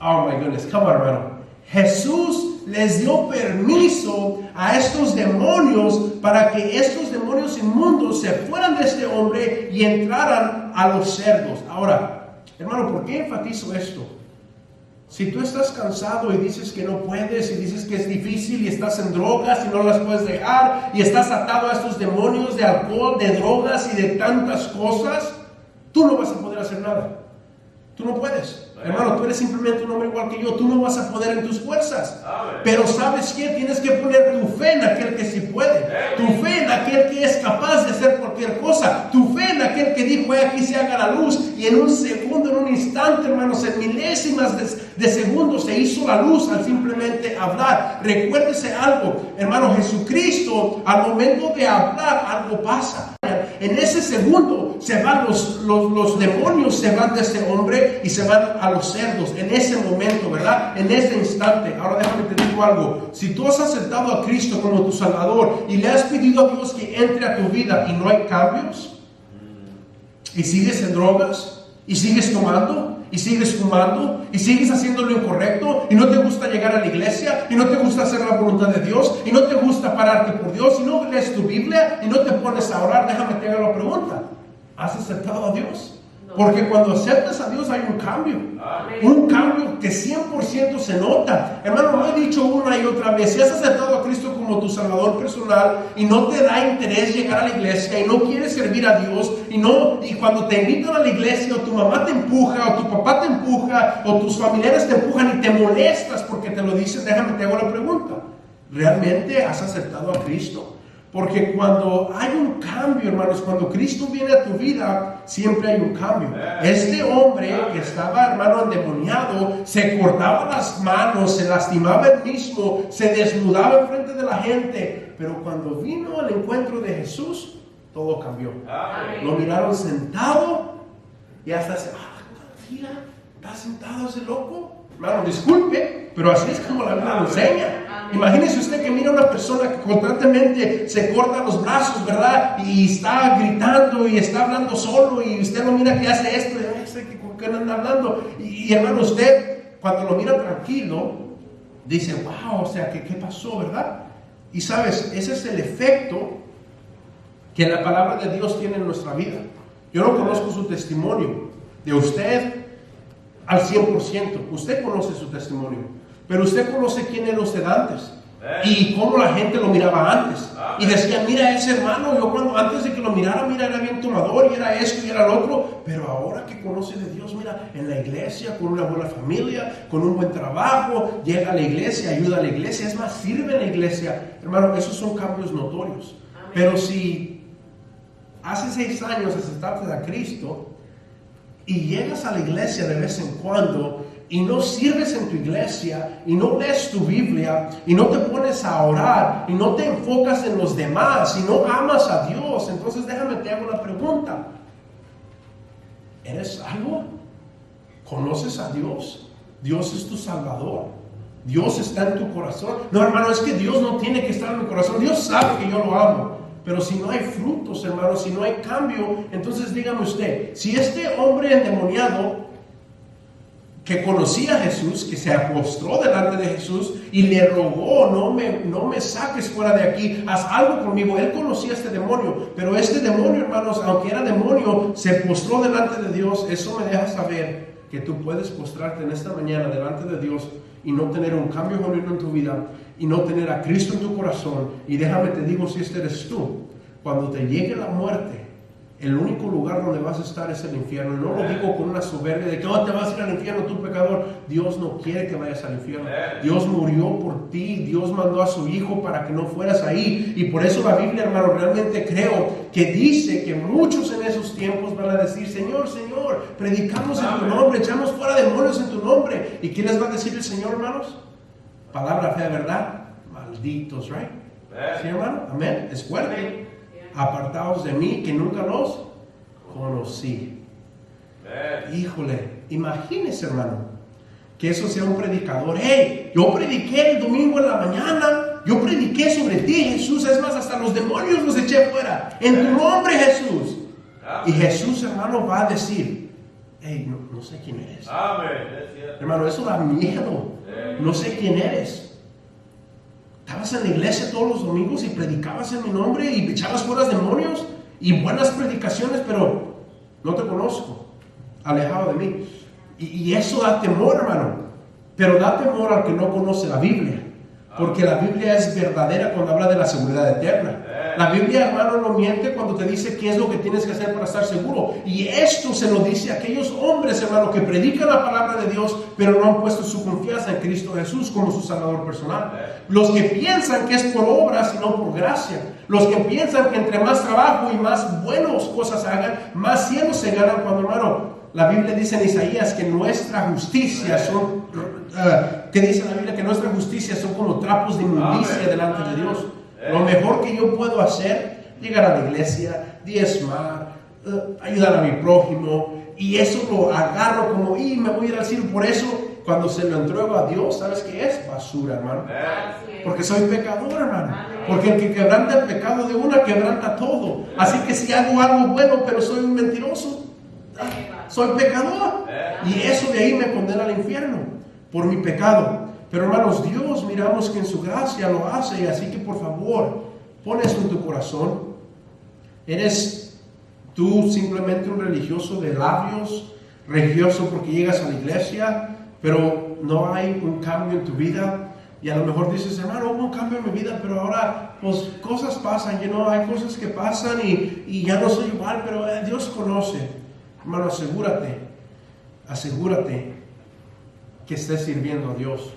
Oh my goodness, come on, hermano. Jesús les dio permiso a estos demonios para que estos demonios inmundos se fueran de este hombre y entraran a los cerdos. Ahora, hermano, ¿por qué enfatizo esto? Si tú estás cansado y dices que no puedes, y dices que es difícil, y estás en drogas y no las puedes dejar, y estás atado a estos demonios de alcohol, de drogas y de tantas cosas, tú no vas a poder hacer nada. Tú no puedes. Hermano, tú eres simplemente un hombre igual que yo. Tú no vas a poder en tus fuerzas. Pero ¿sabes qué? Tienes que poner tu fe en aquel que sí puede. Tu fe en aquel que es capaz de hacer cualquier cosa. Tu fe en aquel que dijo, aquí se haga la luz. Y en un segundo, en un instante, hermanos, en milésimas de segundos se hizo la luz al simplemente hablar. Recuérdese algo, hermano, Jesucristo, al momento de hablar, algo pasa. En ese segundo se van los demonios, se van de ese hombre y se van a los cerdos. En ese momento, ¿verdad? En ese instante. Ahora déjame te digo algo. Si tú has aceptado a Cristo como tu Salvador y le has pedido a Dios que entre a tu vida y no hay cambios, y sigues en drogas, y sigues tomando, y sigues fumando, y sigues haciendo lo incorrecto, y no te gusta llegar a la iglesia, y no te gusta hacer la voluntad de Dios, y no te gusta pararte por Dios, y no lees tu Biblia, y no te pones a orar, déjame te hago la pregunta. ¿Has aceptado a Dios? No. Porque cuando aceptas a Dios hay un cambio. Amén. Un cambio que 100% se nota. Hermano, lo he dicho una y otra vez. Si has aceptado a Cristo como tu Salvador personal y no te da interés llegar a la iglesia y no quieres servir a Dios y cuando te invitan a la iglesia o tu mamá te empuja o tu papá te empuja o tus familiares te empujan y te molestas porque te lo dicen, déjame te hago la pregunta. ¿Realmente has aceptado a Cristo? Porque cuando hay un cambio, hermanos, cuando Cristo viene a tu vida, siempre hay un cambio. Este hombre que estaba, hermano, endemoniado, se cortaba las manos, se lastimaba él mismo, se desnudaba en frente de la gente. Pero cuando vino al encuentro de Jesús, todo cambió. Lo miraron sentado y hasta se, mira, ¿está sentado ese loco? Hermano, disculpe, pero así es como la Biblia lo enseña. Imagínese usted que mira a una persona que constantemente se corta los brazos, ¿verdad? Y está gritando y está hablando solo y usted lo mira que hace esto y ¿con qué anda hablando? Y hermano, usted cuando lo mira tranquilo, dice, wow, o sea, ¿qué pasó, verdad? Y sabes, ese es el efecto que la palabra de Dios tiene en nuestra vida. Yo no conozco su testimonio de usted al 100%. Usted conoce su testimonio. Pero usted conoce quién era usted antes y cómo la gente lo miraba antes. Y decían, mira ese hermano, yo cuando antes de que lo mirara, mira, era bien tomador y era esto y era lo otro. Pero ahora que conoce de Dios, mira, en la iglesia, con una buena familia, con un buen trabajo, llega a la iglesia, ayuda a la iglesia, es más, sirve en la iglesia. Hermano, esos son cambios notorios. Amén. Pero si hace 6 años aceptaste a Cristo y llegas a la iglesia de vez en cuando, y no sirves en tu iglesia, y no lees tu Biblia, y no te pones a orar, y no te enfocas en los demás, y no amas a Dios, entonces déjame te hago una pregunta. ¿Eres salvo? ¿Conoces a Dios? Dios es tu Salvador. Dios está en tu corazón. No, hermano, es que Dios no tiene que estar en mi corazón. Dios sabe que yo lo amo. Pero si no hay frutos, hermano, si no hay cambio, entonces dígame usted, si este hombre endemoniado que conocía a Jesús, que se postró delante de Jesús y le rogó, no me saques fuera de aquí, haz algo conmigo. Él conocía a este demonio, pero este demonio, hermanos, aunque era demonio, se postró delante de Dios. Eso me deja saber que tú puedes postrarte en esta mañana delante de Dios y no tener un cambio genuino en tu vida y no tener a Cristo en tu corazón. Y déjame te digo, si este eres tú, cuando te llegue la muerte, el único lugar donde vas a estar es el infierno. No lo digo con una soberbia de que te vas a ir al infierno, tú pecador. Dios no quiere que vayas al infierno. Dios murió por ti. Dios mandó a su Hijo para que no fueras ahí. Y por eso la Biblia, hermano, realmente creo que dice que muchos en esos tiempos van a decir, Señor, Señor, predicamos en tu nombre, echamos fuera demonios en tu nombre. ¿Y qué les va a decir el Señor, hermanos? Palabra fea, ¿verdad? Malditos, right? ¿Sí, hermano? Amén. Es fuerte. Apartados de mí, que nunca los conocí. Híjole, imagínese, hermano, que eso sea un predicador. Hey, yo prediqué el domingo en la mañana, yo prediqué sobre ti, Jesús. Es más, hasta los demonios los eché fuera en tu nombre, Jesús. Y Jesús, hermano, va a decir, hey, no sé quién eres. Hermano, eso da miedo. No sé quién eres. Estabas en la iglesia todos los domingos y predicabas en mi nombre y echabas fuera demonios y buenas predicaciones, pero no te conozco, alejado de mí. Y eso da temor, hermano. Pero da temor al que no conoce la Biblia, porque la Biblia es verdadera cuando habla de la seguridad eterna. La Biblia, hermano, no miente cuando te dice qué es lo que tienes que hacer para estar seguro. Y esto se lo dice a aquellos hombres, hermano, que predican la palabra de Dios, pero no han puesto su confianza en Cristo Jesús como su Salvador personal. Los que piensan que es por obras y no por gracia. Los que piensan que entre más trabajo y más buenas cosas hagan, más cielos se ganan. Cuando, hermano, la Biblia dice en Isaías que nuestra justicia son, que dice la Biblia que nuestra justicia son como trapos de inmundicia delante de Dios. Lo mejor que yo puedo hacer, llegar a la iglesia, diezmar, ayudar a mi prójimo, y eso lo agarro como, y me voy a ir al cielo. Por eso, cuando se lo entrego a Dios, ¿sabes qué es? Basura, hermano. Porque soy pecador, hermano. Porque el que quebranta el pecado de una, quebranta todo. Así que si hago algo bueno, pero soy un mentiroso, soy pecador. Y eso de ahí me condena al infierno, por mi pecado. Pero hermanos, Dios miramos que en su gracia lo hace, así que por favor, pon eso en tu corazón. ¿Eres tú simplemente un religioso de labios, religioso porque llegas a la iglesia, pero no hay un cambio en tu vida? Y a lo mejor dices, hermano, hubo un cambio en mi vida, pero ahora pues cosas pasan, hay cosas que pasan y ya no soy igual, pero Dios conoce. Hermano, asegúrate que estés sirviendo a Dios.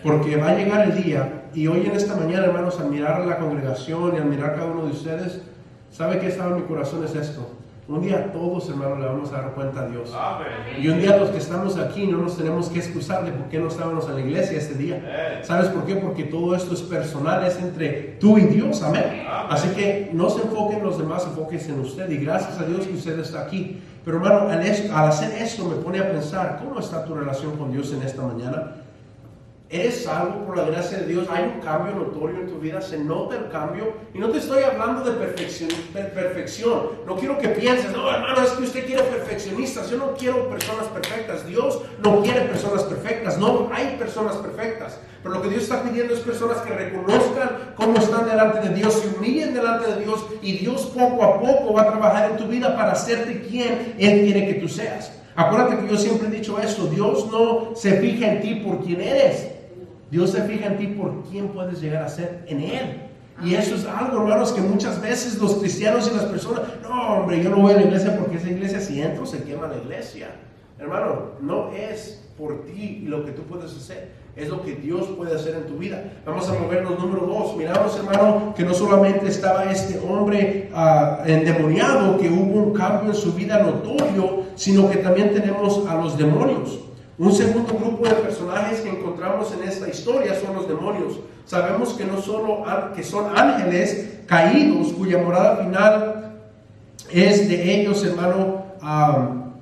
Porque va a llegar el día, y hoy en esta mañana, hermanos, al mirar a la congregación y al mirar a cada uno de ustedes, ¿sabe qué estaba en mi corazón? Es esto. Un día todos, hermanos, le vamos a dar cuenta a Dios. Y un día los que estamos aquí no nos tenemos que excusar de por qué no estábamos en la iglesia este día. ¿Sabes por qué? Porque todo esto es personal, es entre tú y Dios. Amén. Así que no se enfoquen en los demás, enfóquense en usted. Y gracias a Dios que usted está aquí. Pero hermano, al hacer esto me pone a pensar, ¿cómo está tu relación con Dios en esta mañana? ¿Eres salvo por la gracia de Dios? ¿Hay un cambio notorio en tu vida? ¿Se nota el cambio? Y no te estoy hablando de perfección. No quiero que pienses, no, hermano, es que usted quiere perfeccionistas. Yo no quiero personas perfectas. Dios no quiere personas perfectas. No hay personas perfectas. Pero lo que Dios está pidiendo es personas que reconozcan cómo están delante de Dios, se humillen delante de Dios, y Dios poco a poco va a trabajar en tu vida para hacerte quien Él quiere que tú seas. Acuérdate que yo siempre he dicho esto: Dios no se fija en ti por quién eres. Dios se fija en ti por quién puedes llegar a ser en Él. Y eso es algo, hermanos, que muchas veces los cristianos y las personas, no, hombre, yo no voy a la iglesia porque esa iglesia, si entro, se quema la iglesia. Hermano, no es por ti lo que tú puedes hacer, es lo que Dios puede hacer en tu vida. Vamos a movernos número 2. Miramos, hermano, que no solamente estaba este hombre endemoniado, que hubo un cambio en su vida notorio, sino que también tenemos a los demonios. Un segundo grupo de personajes que encontramos en esta historia son los demonios. Sabemos que no solo que son ángeles caídos, cuya morada final es de ellos, hermano,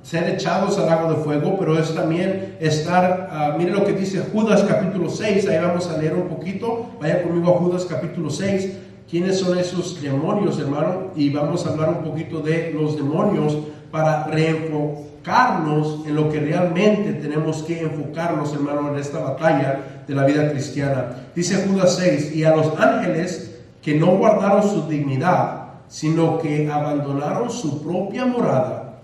ser echados al lago de fuego, pero es también estar, mire lo que dice Judas capítulo 6, ahí vamos a leer un poquito, vaya conmigo a Judas capítulo 6, ¿quiénes son esos demonios, hermano? Y vamos a hablar un poquito de los demonios para reenfocarnos en lo que realmente tenemos que enfocarnos, hermano, en esta batalla de la vida cristiana. Dice Judas 6, y a los ángeles que no guardaron su dignidad, sino que abandonaron su propia morada,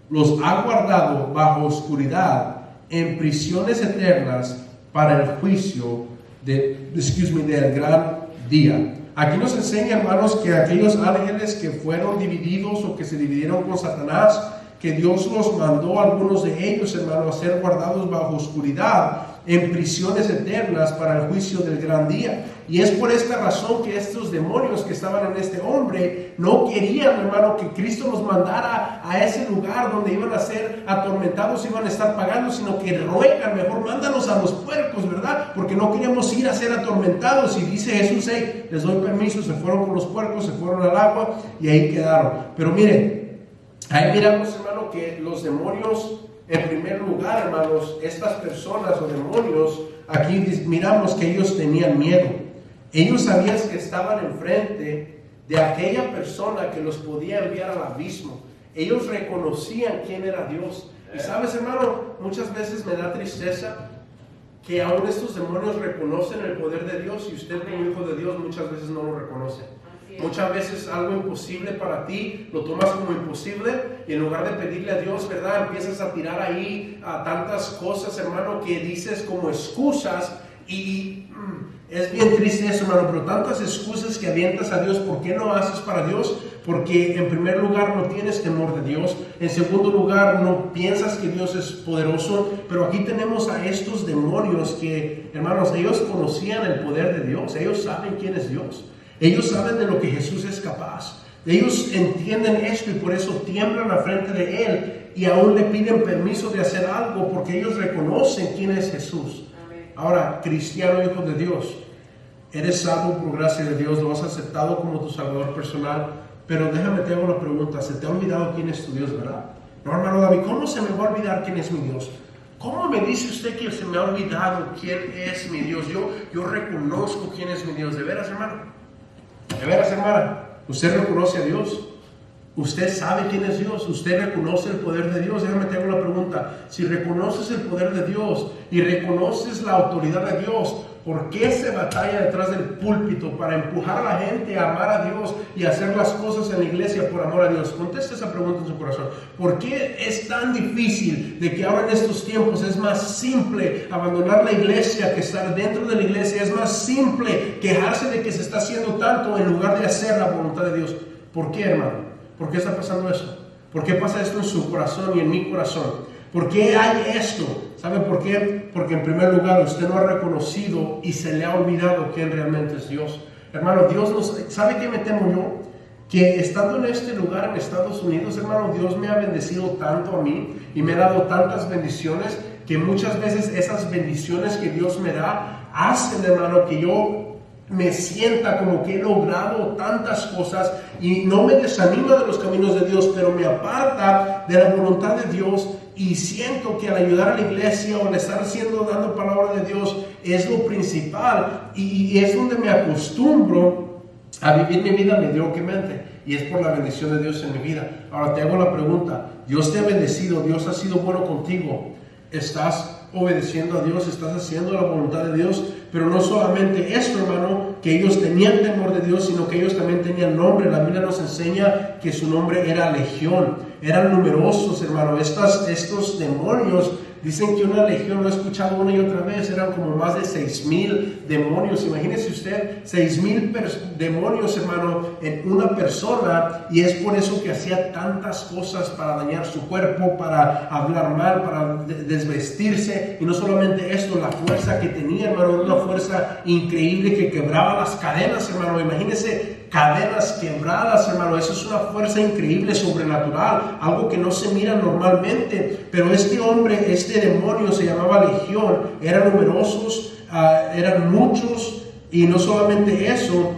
los ha guardado bajo oscuridad en prisiones eternas para el juicio del gran día. Aquí nos enseña, hermanos, que aquellos ángeles que fueron divididos o que se dividieron con Satanás, que Dios los mandó, algunos de ellos, hermanos, a ser guardados bajo oscuridad en prisiones eternas para el juicio del gran día. Y es por esta razón que estos demonios que estaban en este hombre no querían, hermano, que Cristo los mandara a ese lugar donde iban a ser atormentados, iban a estar pagando, sino que ruegan, mejor mándanos a los puercos, ¿verdad? Porque no queremos ir a ser atormentados. Y dice Jesús, hey, les doy permiso, se fueron con los puercos, se fueron al agua y ahí quedaron. Pero miren, ahí miramos, hermano, que los demonios, en primer lugar, hermanos, estas personas o demonios, aquí miramos que ellos tenían miedo. Ellos sabían que estaban enfrente de aquella persona que los podía enviar al abismo. Ellos reconocían quién era Dios. Y sabes, hermano, muchas veces me da tristeza que aún estos demonios reconocen el poder de Dios, y usted como hijo de Dios muchas veces no lo reconoce. Muchas veces algo imposible para ti lo tomas como imposible, y en lugar de pedirle a Dios, ¿verdad?, empiezas a tirar ahí a tantas cosas, hermano, que dices como excusas, y Es bien triste eso, hermano, pero tantas excusas que avientas a Dios. ¿Por qué no haces para Dios? Porque en primer lugar no tienes temor de Dios. En segundo lugar no piensas que Dios es poderoso. Pero aquí tenemos a estos demonios que, hermanos, ellos conocían el poder de Dios. Ellos saben quién es Dios. Ellos saben de lo que Jesús es capaz. Ellos entienden esto y por eso tiemblan al frente de Él y aún le piden permiso de hacer algo porque ellos reconocen quién es Jesús. Ahora, cristiano, hijo de Dios, eres salvo por gracia de Dios, lo has aceptado como tu salvador personal, pero déjame te hago una pregunta. ¿Se te ha olvidado quién es tu Dios, verdad? No, hermano David, ¿cómo se me va a olvidar quién es mi Dios? ¿Cómo me dice usted que se me ha olvidado quién es mi Dios? Yo reconozco quién es mi Dios. ¿De veras, hermano? ¿De veras, hermana? ¿Usted reconoce a Dios? ¿Usted sabe quién es Dios? ¿Usted reconoce el poder de Dios? Déjame te hago una pregunta. Si reconoces el poder de Dios y reconoces la autoridad de Dios, ¿por qué se batalla detrás del púlpito para empujar a la gente a amar a Dios y hacer las cosas en la iglesia por amor a Dios? Conteste esa pregunta en su corazón. ¿Por qué es tan difícil de que ahora en estos tiempos es más simple abandonar la iglesia que estar dentro de la iglesia? Es más simple quejarse de que se está haciendo tanto en lugar de hacer la voluntad de Dios. ¿Por qué, hermano? ¿Por qué está pasando eso? ¿Por qué pasa esto en su corazón y en mi corazón? ¿Por qué hay esto? ¿Sabe por qué? Porque en primer lugar usted no ha reconocido y se le ha olvidado quién realmente es Dios. Hermano, Dios nos... ¿Sabe qué me temo yo? Que estando en este lugar en Estados Unidos, hermano, Dios me ha bendecido tanto a mí y me ha dado tantas bendiciones que muchas veces esas bendiciones que Dios me da hacen, hermano, que yo me sienta como que he logrado tantas cosas y no me desanima de los caminos de Dios, pero me aparta de la voluntad de Dios y siento que al ayudar a la iglesia o al estar dando palabra de Dios es lo principal y es donde me acostumbro a vivir mi vida mediocremente y es por la bendición de Dios en mi vida. Ahora te hago la pregunta, Dios te ha bendecido, Dios ha sido bueno contigo, ¿estás obedeciendo a Dios? ¿Estás haciendo la voluntad de Dios? Pero no solamente esto, hermano, que ellos tenían temor de Dios, sino que ellos también tenían nombre. La Biblia nos enseña que su nombre era Legión. Eran numerosos, hermano. Estos demonios, dicen que una legión, lo he escuchado una y otra vez, eran como más de 6,000 demonios. Imagínese usted, 6,000 demonios, hermano, en una persona, y es por eso que hacía tantas cosas para dañar su cuerpo, para hablar mal, para desvestirse, y no solamente esto, la fuerza que tenía, hermano, era una fuerza increíble que quebraba las cadenas, hermano. Imagínese cadenas quebradas, hermano. Eso es una fuerza increíble, sobrenatural, algo que no se mira normalmente. Pero este hombre, este demonio se llamaba Legión, eran numerosos, eran muchos, y no solamente eso,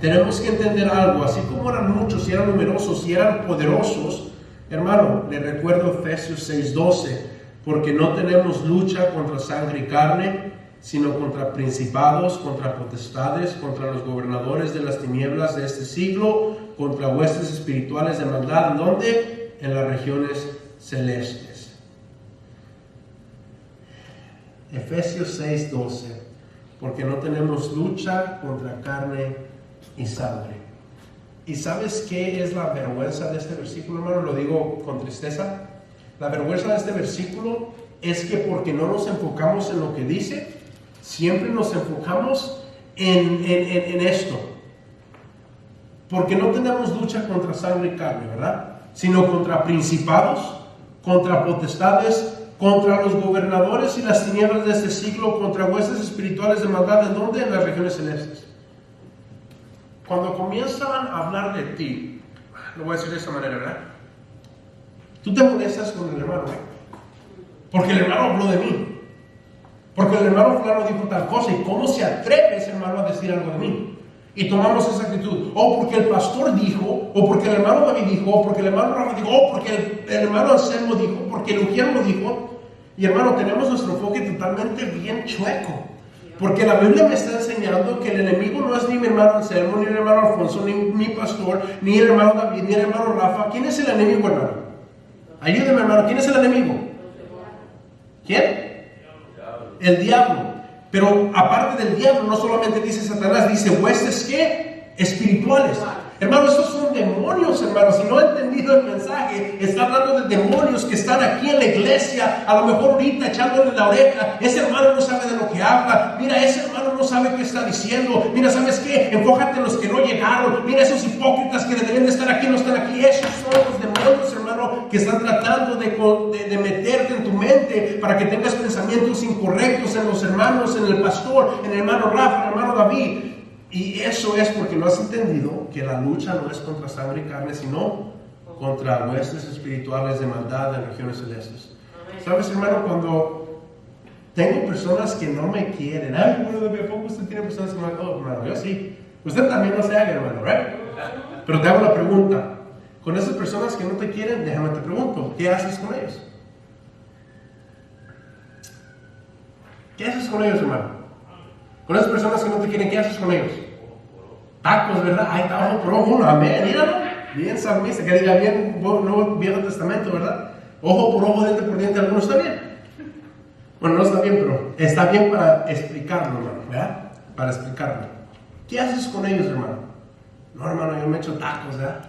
tenemos que entender algo. Así como eran muchos y eran numerosos y eran poderosos, hermano, le recuerdo Efesios 6:12, porque no tenemos lucha contra sangre y carne, sino contra principados, contra potestades, contra los gobernadores de las tinieblas de este siglo, contra huestes espirituales de maldad. ¿En dónde? En las regiones celestes. Efesios 6:12, porque no tenemos lucha contra carne y sangre. ¿Y sabes qué es la vergüenza de este versículo, hermano? Lo digo con tristeza. La vergüenza de este versículo es que porque no nos enfocamos en lo que dice, siempre nos enfocamos en esto. Porque no tenemos lucha contra sangre y carne, ¿verdad? Sino contra principados, contra potestades, contra los gobernadores y las tinieblas de este siglo, contra huestes espirituales de maldad. ¿En dónde? En las regiones celestes. Cuando comienzan a hablar de ti, lo voy a decir de esa manera, ¿verdad? Tú te molestas con el hermano, porque el hermano habló de mí. Porque el hermano fulano dijo tal cosa, y cómo se atreve ese hermano a decir algo de mí. Y tomamos esa actitud, o porque el pastor dijo, o porque el hermano David dijo, o porque el hermano Rafa dijo, o porque el hermano Anselmo dijo, porque el Ujiel dijo. Y hermano, tenemos nuestro enfoque totalmente bien chueco. Porque la Biblia me está enseñando que el enemigo no es ni mi hermano Anselmo, ni el hermano Alfonso, ni mi pastor, ni el hermano David, ni el hermano Rafa. ¿Quién es el enemigo, hermano? Ayúdeme, hermano, ¿quién es el enemigo? ¿Quién? El diablo. Pero aparte del diablo, no solamente dice Satanás, dice huestes, ¿qué? Espirituales. Hermano, esos son demonios, hermano. Si no ha entendido el mensaje, está hablando de demonios que están aquí en la iglesia, a lo mejor ahorita echándole la oreja. Ese hermano no sabe de lo que habla. Mira, ese hermano no sabe qué está diciendo. Mira, ¿sabes qué? Enfócate en los que no llegaron. Mira, esos hipócritas que deben de estar aquí no están aquí. Esos son los demonios, hermano, que están tratando de meterte en tu mente para que tengas pensamientos incorrectos en los hermanos, en el pastor, en el hermano Rafa, en el hermano David. Y eso es porque no has entendido que la lucha no es contra sangre y carne, sino contra huestes espirituales de maldad en regiones celestes. ¿Sabes, hermano? Cuando tengo personas que no me quieren, ay, bueno, ¿de poco usted tiene personas que no me quieren? Oh, hermano, yo sí. Usted también no se haga, hermano, ¿right? Pero te hago la pregunta. Con esas personas que no te quieren, déjame te pregunto, ¿qué haces con ellos? ¿Qué haces con ellos, hermano? Con esas personas que no te quieren, ¿qué haces con ellos? Tacos, ¿verdad? Ahí está ojo por ojo, amén, míralo. Bien salmista, que diga bien, Nuevo Viejo Testamento, ¿verdad? Ojo por ojo, diente por diente, algunos está bien. Bueno, no está bien, pero está bien para explicarlo, hermano, ¿verdad? Para explicarlo. ¿Qué haces con ellos, hermano? No, hermano, yo me echo tacos, ¿verdad?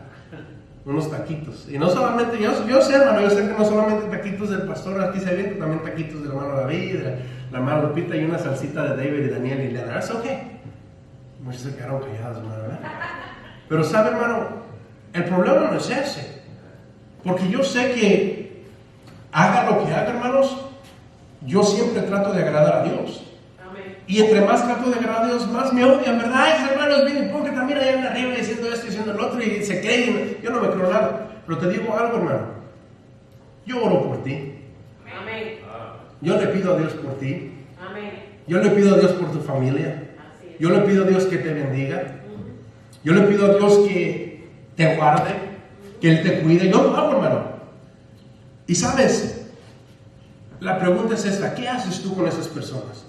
Unos taquitos. Y no solamente, yo sé, hermano, yo sé que no solamente taquitos del pastor aquí se avienta, también taquitos del hermano David, de la hermana Lupita y una salsita de David y Daniel y Leonard. Es ok. Muchos se quedaron callados, hermano, ¿verdad? Pero sabe, hermano, el problema no es ese. Porque yo sé que haga lo que haga, hermanos, yo siempre trato de agradar a Dios. Y entre más trato de agradar a Dios, más me odian, ¿verdad? Ay, hermanos, bien hipócrita, mira allá arriba diciendo esto y diciendo el otro y se creen. Yo no me creo nada. Pero te digo algo, hermano. Yo oro por ti. Amén. Yo le pido a Dios por ti. Amén. Yo le pido a Dios por tu familia. Yo le pido a Dios que te bendiga. Yo le pido a Dios que te guarde, que Él te cuide. Yo lo hago, hermano. Y sabes, la pregunta es esta: ¿qué haces tú con esas personas?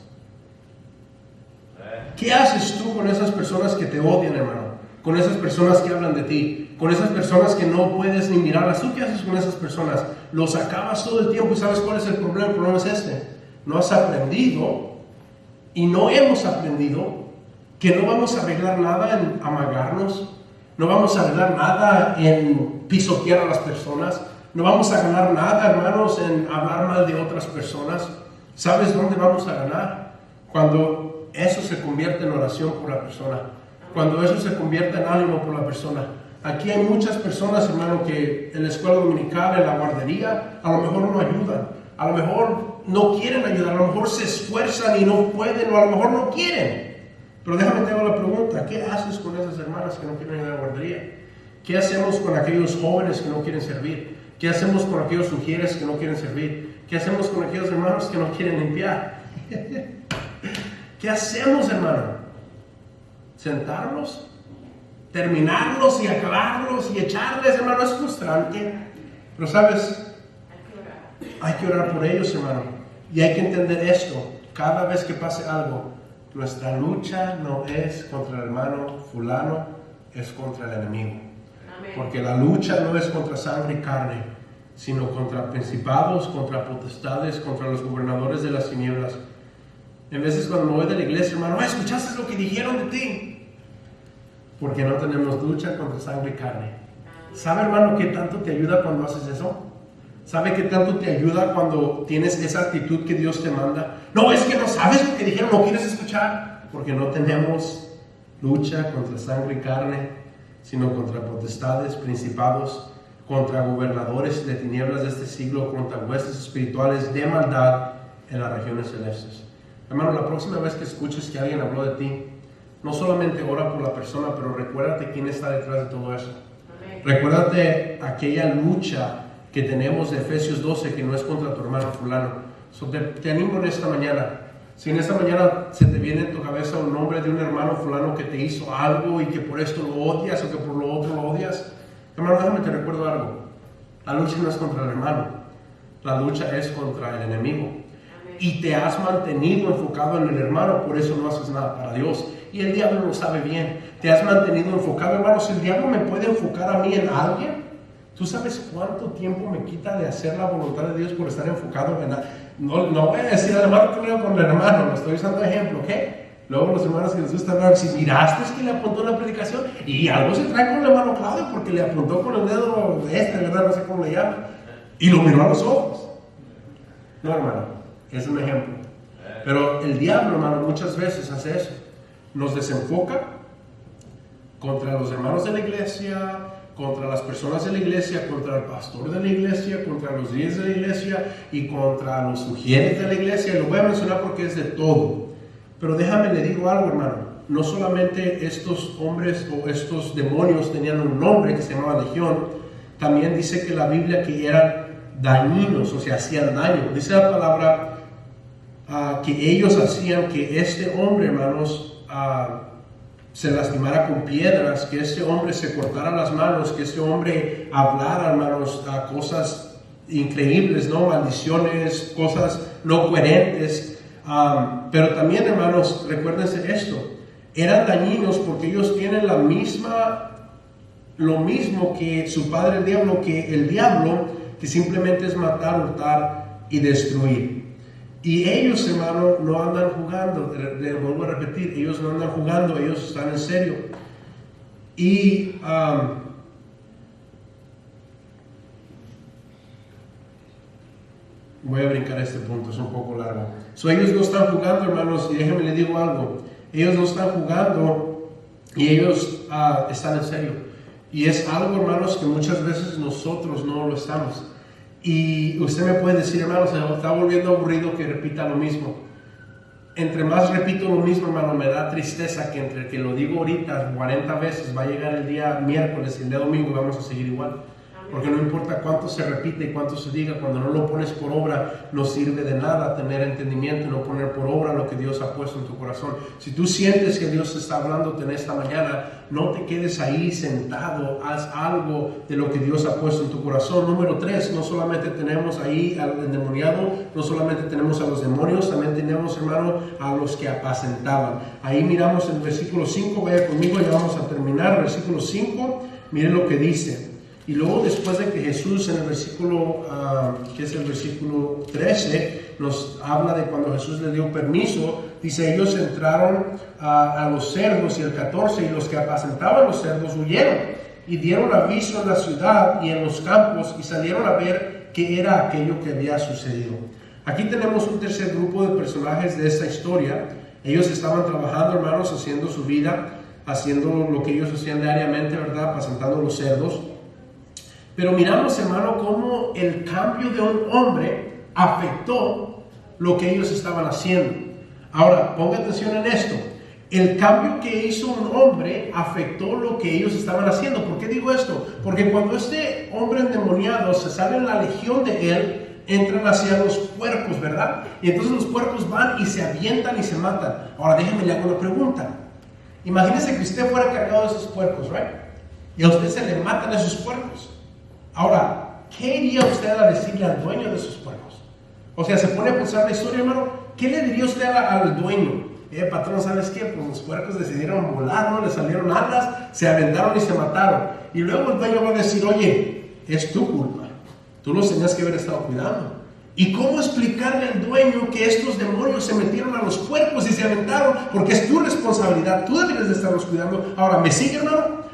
¿Qué haces tú con esas personas que te odian, hermano? Con esas personas que hablan de ti, con esas personas que no puedes ni mirarlas. ¿Tú qué haces con esas personas? Los acabas todo el tiempo. ¿Y sabes cuál es el problema? El problema es este: no has aprendido y no hemos aprendido que no vamos a arreglar nada en amagarnos, no vamos a arreglar nada en pisotear a las personas, no vamos a ganar nada, hermanos, en hablar mal de otras personas. ¿Sabes dónde vamos a ganar? Cuando eso se convierte en oración por la persona, cuando eso se convierte en ánimo por la persona. Aquí hay muchas personas, hermano, que en la escuela dominical, en la guardería, a lo mejor no ayudan, a lo mejor no quieren ayudar, a lo mejor se esfuerzan y no pueden, o a lo mejor no quieren. Pero déjame te hago la pregunta: ¿qué haces con esas hermanas que no quieren ayudar a la guardería? ¿Qué hacemos con aquellos jóvenes que no quieren servir? ¿Qué hacemos con aquellos sugieres que no quieren servir? ¿Qué hacemos con aquellos hermanos que no quieren limpiar? ¿Qué hacemos, hermano? ¿Sentarnos? ¿Terminarlos y acabarlos y echarles, hermano? Es frustrante. Pero sabes, hay que orar por ellos, hermano. Y hay que entender esto: cada vez que pase algo, nuestra lucha no es contra el hermano fulano, es contra el enemigo. Amén. Porque la lucha no es contra sangre y carne, sino contra principados, contra potestades, contra los gobernadores de las tinieblas. En veces cuando me voy de la iglesia, hermano, ¿escuchaste lo que dijeron de ti? Porque no tenemos lucha contra sangre y carne. ¿Sabe, hermano, qué tanto te ayuda cuando haces eso? ¿Sabe qué tanto te ayuda cuando tienes esa actitud que Dios te manda? No, es que no sabes lo que dijeron, no quieres escuchar. Porque no tenemos lucha contra sangre y carne, sino contra potestades, principados, contra gobernadores de tinieblas de este siglo, contra huestes espirituales de maldad en las regiones celestes. Hermano, la próxima vez que escuches que alguien habló de ti, no solamente ora por la persona, pero recuérdate quién está detrás de todo eso. Amén. Recuérdate aquella lucha que tenemos de Efesios 12, que no es contra tu hermano fulano. Te animo en esta mañana. Si en esta mañana se te viene en tu cabeza un nombre de un hermano fulano que te hizo algo y que por esto lo odias o que por lo otro lo odias, hermano, déjame te recuerdo algo. La lucha no es contra el hermano, la lucha es contra el enemigo. Y te has mantenido enfocado en el hermano, por eso no haces nada para Dios. Y el diablo lo sabe bien. Te has mantenido enfocado, hermano. Si el diablo me puede enfocar a mí en alguien, ¿tú sabes cuánto tiempo me quita de hacer la voluntad de Dios por estar enfocado en algo? No voy a decir al hermano que leo con el hermano, lo estoy usando de ejemplo, ¿ok? Luego los hermanos que les gusta hablar, si miraste es que le apuntó en la predicación, y algo se trae con el hermano Claudio porque le apuntó con el dedo ¿verdad? No sé cómo le llama, y lo miró a los ojos. No, hermano, es un ejemplo. Pero el diablo, hermano, muchas veces hace eso. Nos desenfoca contra los hermanos de la iglesia, contra las personas de la iglesia, contra el pastor de la iglesia, contra los líderes de la iglesia y contra los sugieres de la iglesia. Y lo voy a mencionar porque es de todo. Pero déjame le digo algo, hermano. No solamente estos hombres o estos demonios tenían un nombre que se llamaba Legión, también dice que la Biblia que eran dañinos, o sea, hacían daño. Dice la palabra que ellos hacían que este hombre, hermanos, se lastimara con piedras, que este hombre se cortara las manos, que este hombre hablara, hermanos, cosas increíbles, ¿no? Maldiciones, cosas no coherentes. Pero también, hermanos, recuérdense esto, eran dañinos porque ellos tienen lo mismo que su padre el diablo, que simplemente es matar, hurtar y destruir. Y ellos, hermano, no andan jugando, le vuelvo a repetir, ellos no andan jugando, ellos están en serio. Y voy a brincar este punto, es un poco largo. Ellos no están jugando, hermanos, y déjenme les digo algo. Ellos no están jugando y ellos están en serio. Y es algo, hermanos, que muchas veces nosotros no lo estamos. Y usted me puede decir, hermanos, se está volviendo aburrido que repita lo mismo. Entre más repito lo mismo, hermano, me da tristeza que entre que lo digo ahorita 40 veces, va a llegar el día miércoles y el día domingo vamos a seguir igual. Porque no importa cuánto se repite y cuánto se diga, cuando no lo pones por obra, no sirve de nada tener entendimiento y no poner por obra lo que Dios ha puesto en tu corazón. Si tú sientes que Dios está hablándote en esta mañana, no te quedes ahí sentado, haz algo de lo que Dios ha puesto en tu corazón. Número 3, no solamente tenemos ahí al endemoniado, no solamente tenemos a los demonios, también tenemos, hermano, a los que apacentaban. Ahí miramos el versículo 5, vaya conmigo, ya vamos a terminar. Versículo 5, miren lo que dice. Y luego después de que Jesús en el versículo, que es el versículo 13, nos habla de cuando Jesús le dio permiso, dice, ellos entraron a los cerdos, y el 14, y los que apacentaban los cerdos huyeron, y dieron aviso en la ciudad y en los campos, y salieron a ver qué era aquello que había sucedido. Aquí tenemos un tercer grupo de personajes de esta historia. Ellos estaban trabajando, hermanos, haciendo su vida, haciendo lo que ellos hacían diariamente, ¿verdad? Apacentando los cerdos. Pero miramos, hermano, cómo el cambio de un hombre afectó lo que ellos estaban haciendo. Ahora, ponga atención en esto. El cambio que hizo un hombre afectó lo que ellos estaban haciendo. ¿Por qué digo esto? Porque cuando este hombre endemoniado se sale en la legión de él, entran hacia los puercos, ¿verdad? Y entonces los puercos van y se avientan y se matan. Ahora, déjenme le hago una pregunta. Imagínense que usted fuera cargado de esos puercos, ¿right? Y a usted se le matan esos puercos. Ahora, ¿qué iría usted a decirle al dueño de esos puercos? O sea, se pone a pensar la historia, hermano. ¿Qué le diría usted al dueño? Patrón, ¿sabes qué? Pues los puercos decidieron volar, ¿no? Le salieron alas, se aventaron y se mataron. Y luego el dueño va a decir, oye, es tu culpa. Tú los tenías que haber estado cuidando. ¿Y cómo explicarle al dueño que estos demonios se metieron a los puercos y se aventaron? Porque es tu responsabilidad, tú deberías de estarlos cuidando. Ahora, ¿me sigue, hermano?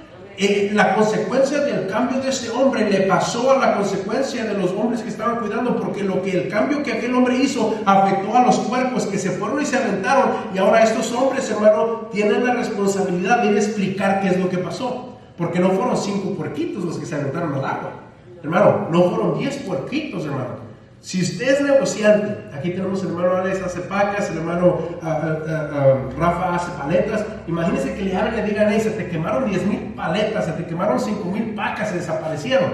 La consecuencia del cambio de ese hombre le pasó a la consecuencia de los hombres que estaban cuidando, porque el cambio que aquel hombre hizo afectó a los puercos que se fueron y se aventaron, y ahora estos hombres, hermano, tienen la responsabilidad de ir a explicar qué es lo que pasó, porque no fueron 5 puerquitos los que se aventaron al agua, hermano, no fueron 10 puerquitos, hermano. Si usted es negociante, aquí tenemos el hermano Alex hace pacas, el hermano Rafa hace paletas. Imagínense que le hablen y le digan, se te quemaron 10,000 paletas, se te quemaron 5,000 pacas, se desaparecieron.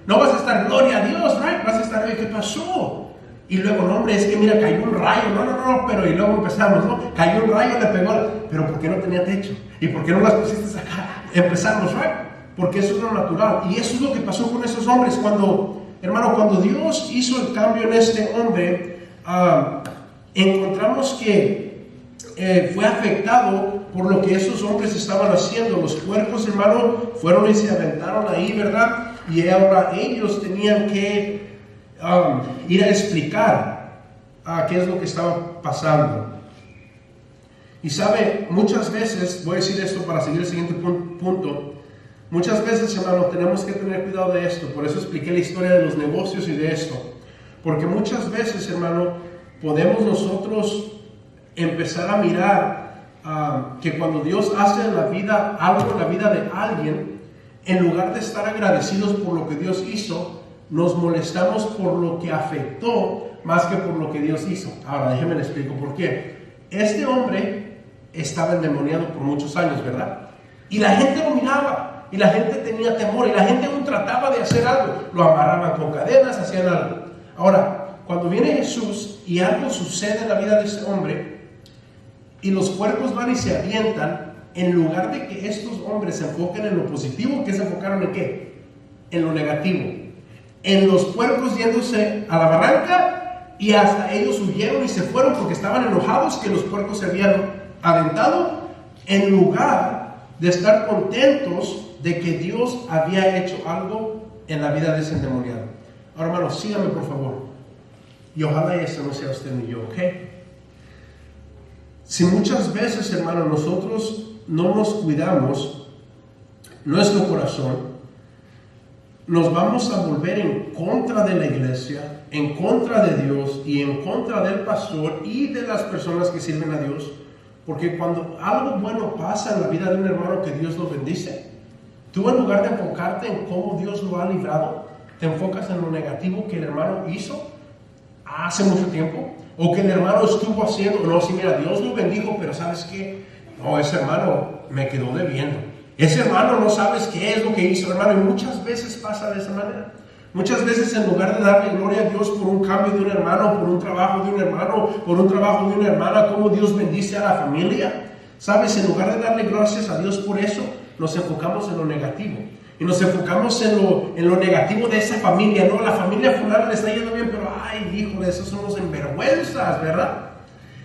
No vas a estar, gloria a Dios, right? Vas a estar, ¿qué pasó? Y luego, no, hombre, es que mira, cayó un rayo, no, pero y luego empezamos, ¿no? Cayó un rayo, le pegó, pero ¿por qué no tenía techo? ¿Y por qué no las pusiste acá? Empezamos, right? Porque eso es lo natural. Y eso es lo que pasó con esos hombres hermano, cuando Dios hizo el cambio en este hombre, encontramos que fue afectado por lo que esos hombres estaban haciendo. Los puercos, hermano, fueron y se aventaron ahí, ¿verdad? Y ahora ellos tenían que ir a explicar qué es lo que estaba pasando. Y sabe, muchas veces, voy a decir esto para seguir el siguiente punto, muchas veces, hermano, tenemos que tener cuidado de esto. Por eso expliqué la historia de los negocios y de esto. Porque muchas veces, hermano, podemos nosotros empezar a mirar que cuando Dios hace en la vida algo en la vida de alguien, en lugar de estar agradecidos por lo que Dios hizo, nos molestamos por lo que afectó más que por lo que Dios hizo. Ahora, déjenme les explico por qué. Este hombre estaba endemoniado por muchos años, ¿verdad? Y la gente lo miraba, y la gente tenía temor, y la gente aún trataba de hacer algo. Lo amarraban con cadenas, hacían algo. Ahora, cuando viene Jesús y algo sucede en la vida de ese hombre, y los puercos van y se avientan, en lugar de que estos hombres se enfoquen en lo positivo, ¿qué se enfocaron en qué? En lo negativo. En los puercos yéndose a la barranca, y hasta ellos huyeron y se fueron porque estaban enojados que los puercos se habían aventado, en lugar de estar contentos de que Dios había hecho algo en la vida de ese endemoniado. Ahora, hermanos, síganme por favor. Y ojalá eso no sea usted ni yo, ¿ok? Si muchas veces, hermano, nosotros no nos cuidamos nuestro corazón, nos vamos a volver en contra de la iglesia, en contra de Dios y en contra del pastor y de las personas que sirven a Dios. Porque cuando algo bueno pasa en la vida de un hermano que Dios lo bendice, tú en lugar de enfocarte en cómo Dios lo ha librado, te enfocas en lo negativo que el hermano hizo hace mucho tiempo, o que el hermano estuvo haciendo. No, sí, mira, Dios lo bendijo, pero ¿sabes qué? No, ese hermano me quedó debiendo. Ese hermano no sabes qué es lo que hizo, hermano. Y muchas veces pasa de esa manera. Muchas veces en lugar de darle gloria a Dios por un cambio de un hermano, por un trabajo de un hermano, por un trabajo de una hermana, cómo Dios bendice a la familia, ¿sabes? En lugar de darle gracias a Dios por eso, nos enfocamos en lo negativo. Y nos enfocamos en lo negativo de esa familia. No, la familia fulana le está yendo bien, pero ay, híjole, esos son los envergüenzas, ¿verdad?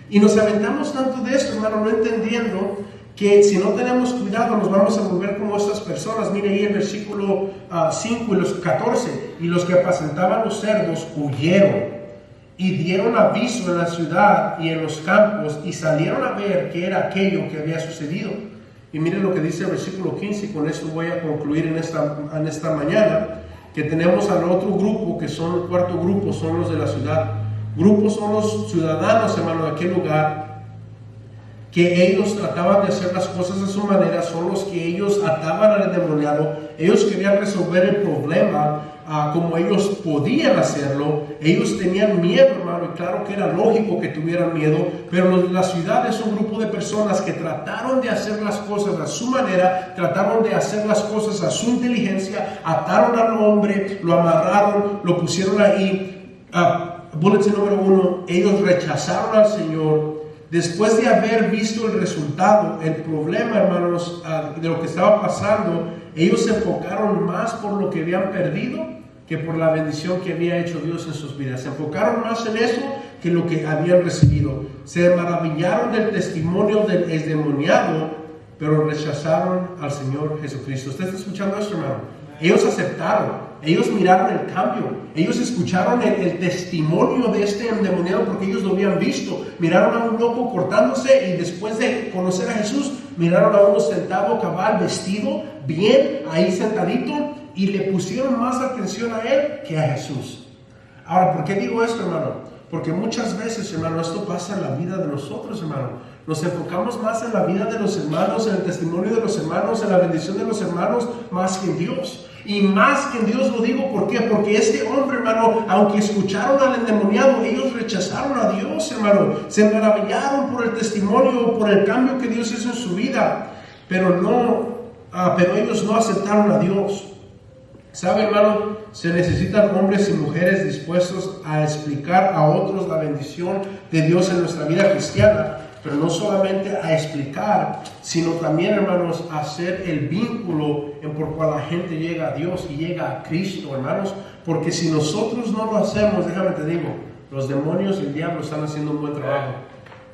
Y nos aventamos tanto de esto, hermano, no entendiendo que si no tenemos cuidado nos vamos a volver como estas personas. Mire ahí el versículo 5 y los 14. Y los que apacentaban los cerdos huyeron y dieron aviso en la ciudad y en los campos y salieron a ver qué era aquello que había sucedido. Y miren lo que dice el versículo 15, y con esto voy a concluir en esta mañana, que tenemos al otro grupo, que son el cuarto grupo, son los de la ciudad. Grupos son los ciudadanos, hermano, de aquel lugar, que ellos trataban de hacer las cosas a su manera, son los que ellos ataban al endemoniado. Ellos querían resolver el problema como ellos podían hacerlo. Ellos tenían miedo, hermano, y claro que era lógico que tuvieran miedo, pero la ciudad es un grupo de personas que trataron de hacer las cosas a su manera, trataron de hacer las cosas a su inteligencia, ataron al hombre, lo amarraron, lo pusieron ahí. Bulletin número 1, ellos rechazaron al Señor. Después de haber visto el resultado, el problema, hermanos, de lo que estaba pasando, ellos se enfocaron más por lo que habían perdido que por la bendición que había hecho Dios en sus vidas. Se enfocaron más en eso que lo que habían recibido. Se maravillaron del testimonio del endemoniado, pero rechazaron al Señor Jesucristo. ¿Usted está escuchando esto, hermano? Ellos aceptaron, ellos miraron el cambio, ellos escucharon el testimonio de este endemoniado porque ellos lo habían visto. Miraron a un loco cortándose y después de conocer a Jesús, miraron a uno sentado cabal, vestido bien, ahí sentadito, y le pusieron más atención a él que a Jesús. Ahora, ¿por qué digo esto, hermano? Porque muchas veces, hermano, esto pasa en la vida de nosotros, hermano. Nos enfocamos más en la vida de los hermanos, en el testimonio de los hermanos, en la bendición de los hermanos, más que en Dios. Y más que en Dios lo digo, ¿por qué? Porque este hombre, hermano, aunque escucharon al endemoniado, ellos rechazaron a Dios, hermano. Se maravillaron por el testimonio, por el cambio que Dios hizo en su vida. Pero ellos no aceptaron a Dios. ¿Sabe, hermano? Se necesitan hombres y mujeres dispuestos a explicar a otros la bendición de Dios en nuestra vida cristiana, pero no solamente a explicar, sino también, hermanos, a hacer el vínculo en por cual la gente llega a Dios y llega a Cristo, hermanos, porque si nosotros no lo hacemos, déjame te digo, los demonios y el diablo están haciendo un buen trabajo.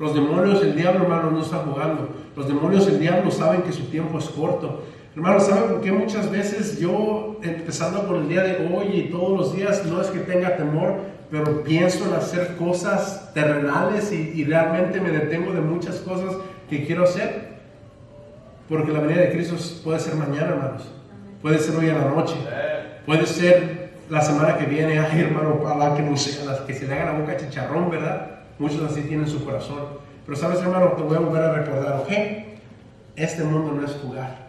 Los demonios y el diablo, hermanos, no están jugando. Los demonios y el diablo saben que su tiempo es corto. Hermanos, ¿saben por qué muchas veces yo, empezando con el día de hoy y todos los días, no es que tenga temor, pero pienso en hacer cosas terrenales y realmente me detengo de muchas cosas que quiero hacer, porque la venida de Cristo puede ser mañana, hermanos, puede ser hoy en la noche, puede ser la semana que viene. Ay, hermano, ojalá que no sea, que se le haga la boca chicharrón, ¿verdad? Muchos así tienen su corazón. Pero sabes, hermano, te voy a volver a recordar, ¿ok? Este mundo no es tu hogar.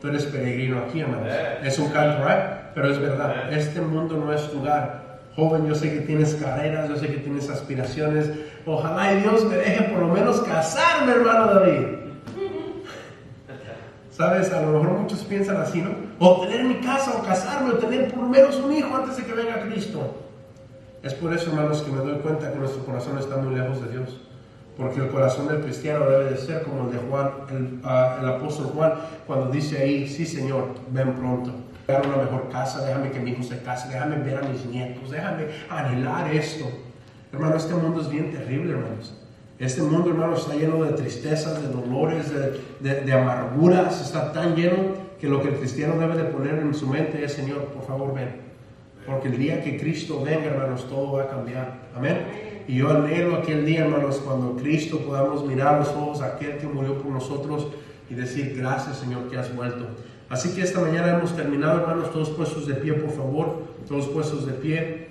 Tú eres peregrino aquí, hermanos. Es un canto, ¿right? Pero es verdad, este mundo no es tu hogar. Joven, yo sé que tienes carreras, yo sé que tienes aspiraciones. Ojalá y Dios me deje por lo menos casarme, hermano David. ¿Sabes? A lo mejor muchos piensan así, ¿no? O tener mi casa, o casarme, o tener por lo menos un hijo antes de que venga Cristo. Es por eso, hermanos, que me doy cuenta que nuestro corazón está muy lejos de Dios. Porque el corazón del cristiano debe de ser como el de Juan, el apóstol Juan, cuando dice ahí, sí Señor, ven pronto. Déjame una mejor casa, déjame que mi hijo se case, déjame ver a mis nietos, déjame anhelar esto. Hermano, este mundo es bien terrible, hermanos. Este mundo, hermanos, está lleno de tristezas, de dolores, de amarguras. Está tan lleno que lo que el cristiano debe de poner en su mente es, Señor, por favor, ven. Porque el día que Cristo venga, hermanos, todo va a cambiar. Amén. Y yo anhelo aquel día, hermanos, cuando Cristo podamos mirar a los ojos a aquel que murió por nosotros y decir, gracias, Señor, que has vuelto. Así que esta mañana hemos terminado, hermanos, todos puestos de pie, por favor, todos puestos de pie.